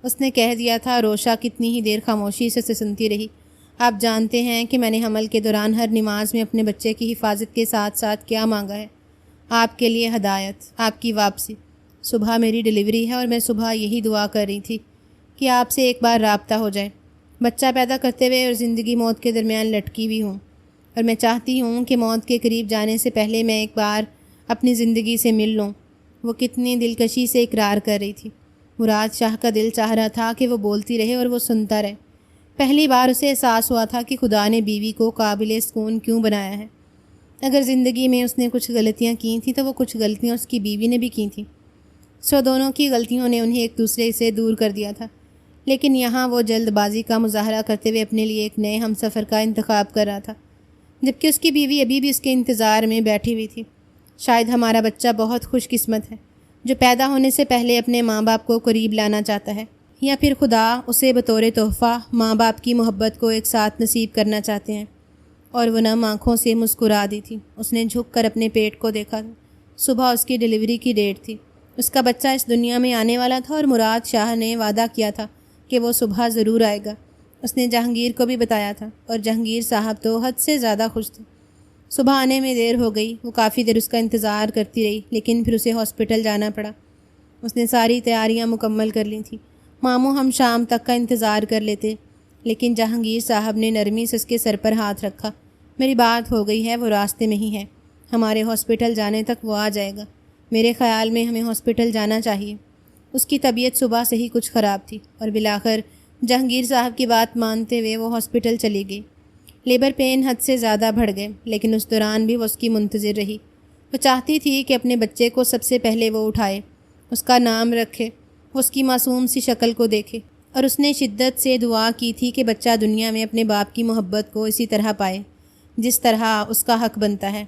S1: اس نے کہہ دیا تھا۔ روشا کتنی ہی دیر خاموشی سے سنتی رہی۔ آپ جانتے ہیں کہ میں نے حمل کے دوران ہر نماز میں اپنے بچے کی حفاظت کے ساتھ ساتھ کیا مانگا ہے؟ آپ کے لیے ہدایت، آپ کی واپسی۔ صبح میری ڈیلیوری ہے، اور میں صبح یہی دعا کر رہی تھی کہ آپ سے ایک بار رابطہ ہو جائے۔ بچہ پیدا کرتے ہوئے اور زندگی موت کے درمیان لٹکی ہوئی ہوں، اور میں چاہتی ہوں کہ موت کے قریب جانے سے پہلے میں ایک بار اپنی زندگی سے مل لوں۔ وہ کتنی دلکشی سے اقرار کر رہی تھی۔ مراد شاہ کا دل چاہ رہا تھا کہ وہ بولتی رہے اور وہ سنتا رہے۔ پہلی بار اسے احساس ہوا تھا کہ خدا نے بیوی کو قابل سکون کیوں بنایا ہے۔ اگر زندگی میں اس نے کچھ غلطیاں کی تھیں تو وہ کچھ غلطیاں اس کی بیوی نے بھی کی تھیں، دونوں کی غلطیوں نے انہیں ایک دوسرے سے دور کر دیا تھا۔ لیکن یہاں وہ جلد بازی کا مظاہرہ کرتے ہوئے اپنے لیے ایک نئے ہم سفر کا انتخاب کر رہا تھا، جبکہ اس کی بیوی ابھی بھی اس کے انتظار میں بیٹھی ہوئی تھی۔ شاید ہمارا بچہ بہت خوش قسمت ہے جو پیدا ہونے سے پہلے اپنے ماں باپ کو قریب لانا چاہتا ہے، یا پھر خدا اسے بطور تحفہ ماں باپ کی محبت کو ایک ساتھ نصیب کرنا چاہتے ہیں۔ اور وہ نم آنکھوں سے مسکرا دی تھی۔ اس نے جھک کر اپنے پیٹ کو دیکھا تھا۔ صبح اس کی ڈیلیوری کی ڈیٹ تھی۔ اس کا بچہ اس دنیا میں آنے والا تھا اور مراد شاہ نے وعدہ کیا تھا کہ وہ صبح ضرور آئے گا۔ اس نے جہانگیر کو بھی بتایا تھا اور جہانگیر صاحب تو حد سے زیادہ خوش تھے۔ صبح آنے میں دیر ہو گئی۔ وہ کافی دیر اس کا انتظار کرتی رہی، لیکن پھر اسے ہاسپٹل جانا پڑا۔ اس نے ساری تیاریاں مکمل کر لی تھیں۔ ماموں ہم شام تک کا انتظار کر لیتے، لیکن جہانگیر صاحب نے نرمی سے اس کے سر پر ہاتھ رکھا۔ میری بات ہو گئی ہے، وہ راستے میں ہی ہے۔ ہمارے ہاسپٹل جانے تک وہ آ جائے گا۔ میرے خیال میں ہمیں ہاسپٹل جانا چاہیے۔ اس کی طبیعت صبح سے ہی کچھ خراب تھی اور بالآخر جہانگیر صاحب کی بات مانتے ہوئے وہ ہاسپٹل چلی گئی۔ لیبر پین حد سے زیادہ بڑھ گئے، لیکن اس دوران بھی وہ اس کی منتظر رہی۔ وہ چاہتی تھی کہ اپنے بچے کو سب سے پہلے وہ اٹھائے، اس کا نام رکھے، وہ اس کی معصوم سی شکل کو دیکھے، اور اس نے شدت سے دعا کی تھی کہ بچہ دنیا میں اپنے باپ کی محبت کو اسی طرح پائے جس طرح اس کا حق بنتا ہے۔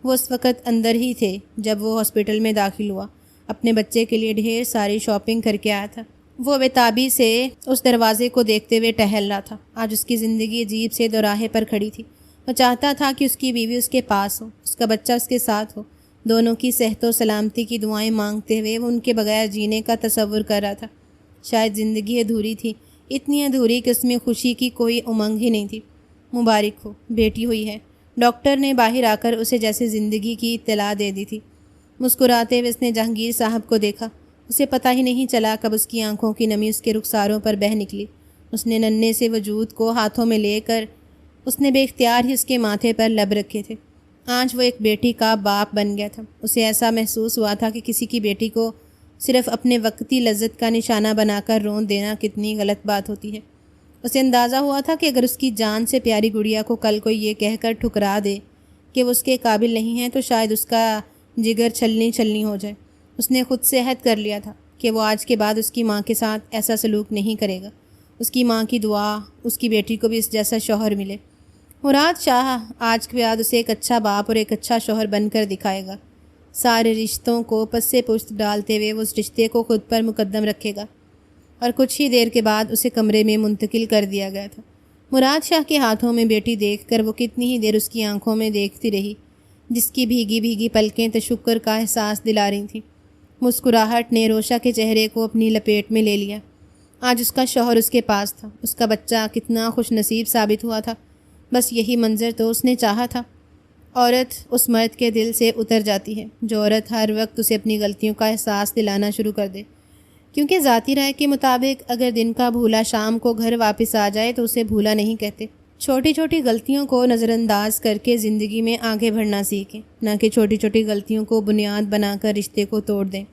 S1: وہ اس وقت اندر ہی تھے جب وہ ہاسپٹل میں داخل ہوا۔ اپنے بچے کے لیے ڈھیر ساری شاپنگ کر کے آیا تھا۔ وہ بےتابی سے اس دروازے کو دیکھتے ہوئے ٹہل رہا تھا۔ آج اس کی زندگی عجیب سے دوراہے پر کھڑی تھی۔ وہ چاہتا تھا کہ اس کی بیوی اس کے پاس ہو، اس کا بچہ اس کے ساتھ ہو، دونوں کی صحت و سلامتی کی دعائیں مانگتے ہوئے وہ ان کے بغیر جینے کا تصور کر رہا تھا۔ شاید زندگی ادھوری تھی، اتنی ادھوری کہ اس میں خوشی کی کوئی امنگ ہی نہیں تھی۔ مبارک ہو، بیٹی ہوئی ہے، ڈاکٹر نے باہر آ کر اسے جیسے زندگی کی اطلاع دے دی تھی۔ مسکراتے ہوئے اس نے جہانگیر صاحب کو دیکھا۔ اسے پتہ ہی نہیں چلا کب اس کی آنکھوں کی نمی اس کے رخساروں پر بہہ نکلی۔ اس نے ننھے سے وجود کو ہاتھوں میں لے کر اس نے بے اختیار ہی اس کے ماتھے پر لب رکھے تھے۔ آج وہ ایک بیٹی کا باپ بن گیا تھا۔ اسے ایسا محسوس ہوا تھا کہ کسی کی بیٹی کو صرف اپنے وقتی لذت کا نشانہ بنا کر رون دینا کتنی غلط بات ہوتی ہے۔ اسے اندازہ ہوا تھا کہ اگر اس کی جان سے پیاری گڑیا کو کل کوئی یہ کہہ کر ٹھکرا دے کہ وہ اس کے قابل نہیں ہے تو شاید اس کا جگر چھلنی چھلنی ہو جائے۔ اس نے خود سے عہد کر لیا تھا کہ وہ آج کے بعد اس کی ماں کے ساتھ ایسا سلوک نہیں کرے گا۔ اس کی ماں کی دعا اس کی بیٹی کو بھی اس جیسا شوہر ملے۔ مراد شاہ آج کے بعد اسے ایک اچھا باپ اور ایک اچھا شوہر بن کر دکھائے گا۔ سارے رشتوں کو پس پشت ڈالتے ہوئے وہ اس رشتے کو خود پر مقدم رکھے گا، اور کچھ ہی دیر کے بعد اسے کمرے میں منتقل کر دیا گیا تھا۔ مراد شاہ کے ہاتھوں میں بیٹی دیکھ کر وہ کتنی ہی دیر اس کی آنکھوں میں دیکھتی رہی، جس کی بھیگی بھیگی پلکیں تشکر کا احساس دلا رہی تھیں۔ مسکراہٹ نے روشا کے چہرے کو اپنی لپیٹ میں لے لیا۔ آج اس کا شوہر اس کے پاس تھا، اس کا بچہ کتنا خوش نصیب ثابت ہوا تھا۔ بس یہی منظر تو اس نے چاہا تھا۔ عورت اس مرد کے دل سے اتر جاتی ہے جو عورت ہر وقت اسے اپنی غلطیوں کا احساس دلانا شروع کر دے، کیونکہ ذاتی رائے کے مطابق اگر دن کا بھولا شام کو گھر واپس آ جائے تو اسے بھولا نہیں کہتے۔ چھوٹی چھوٹی غلطیوں کو نظر انداز کر کے زندگی میں آگے بڑھنا سیکھیں، نہ کہ چھوٹی چھوٹی غلطیوں کو بنیاد بنا کر رشتے کو توڑ دیں۔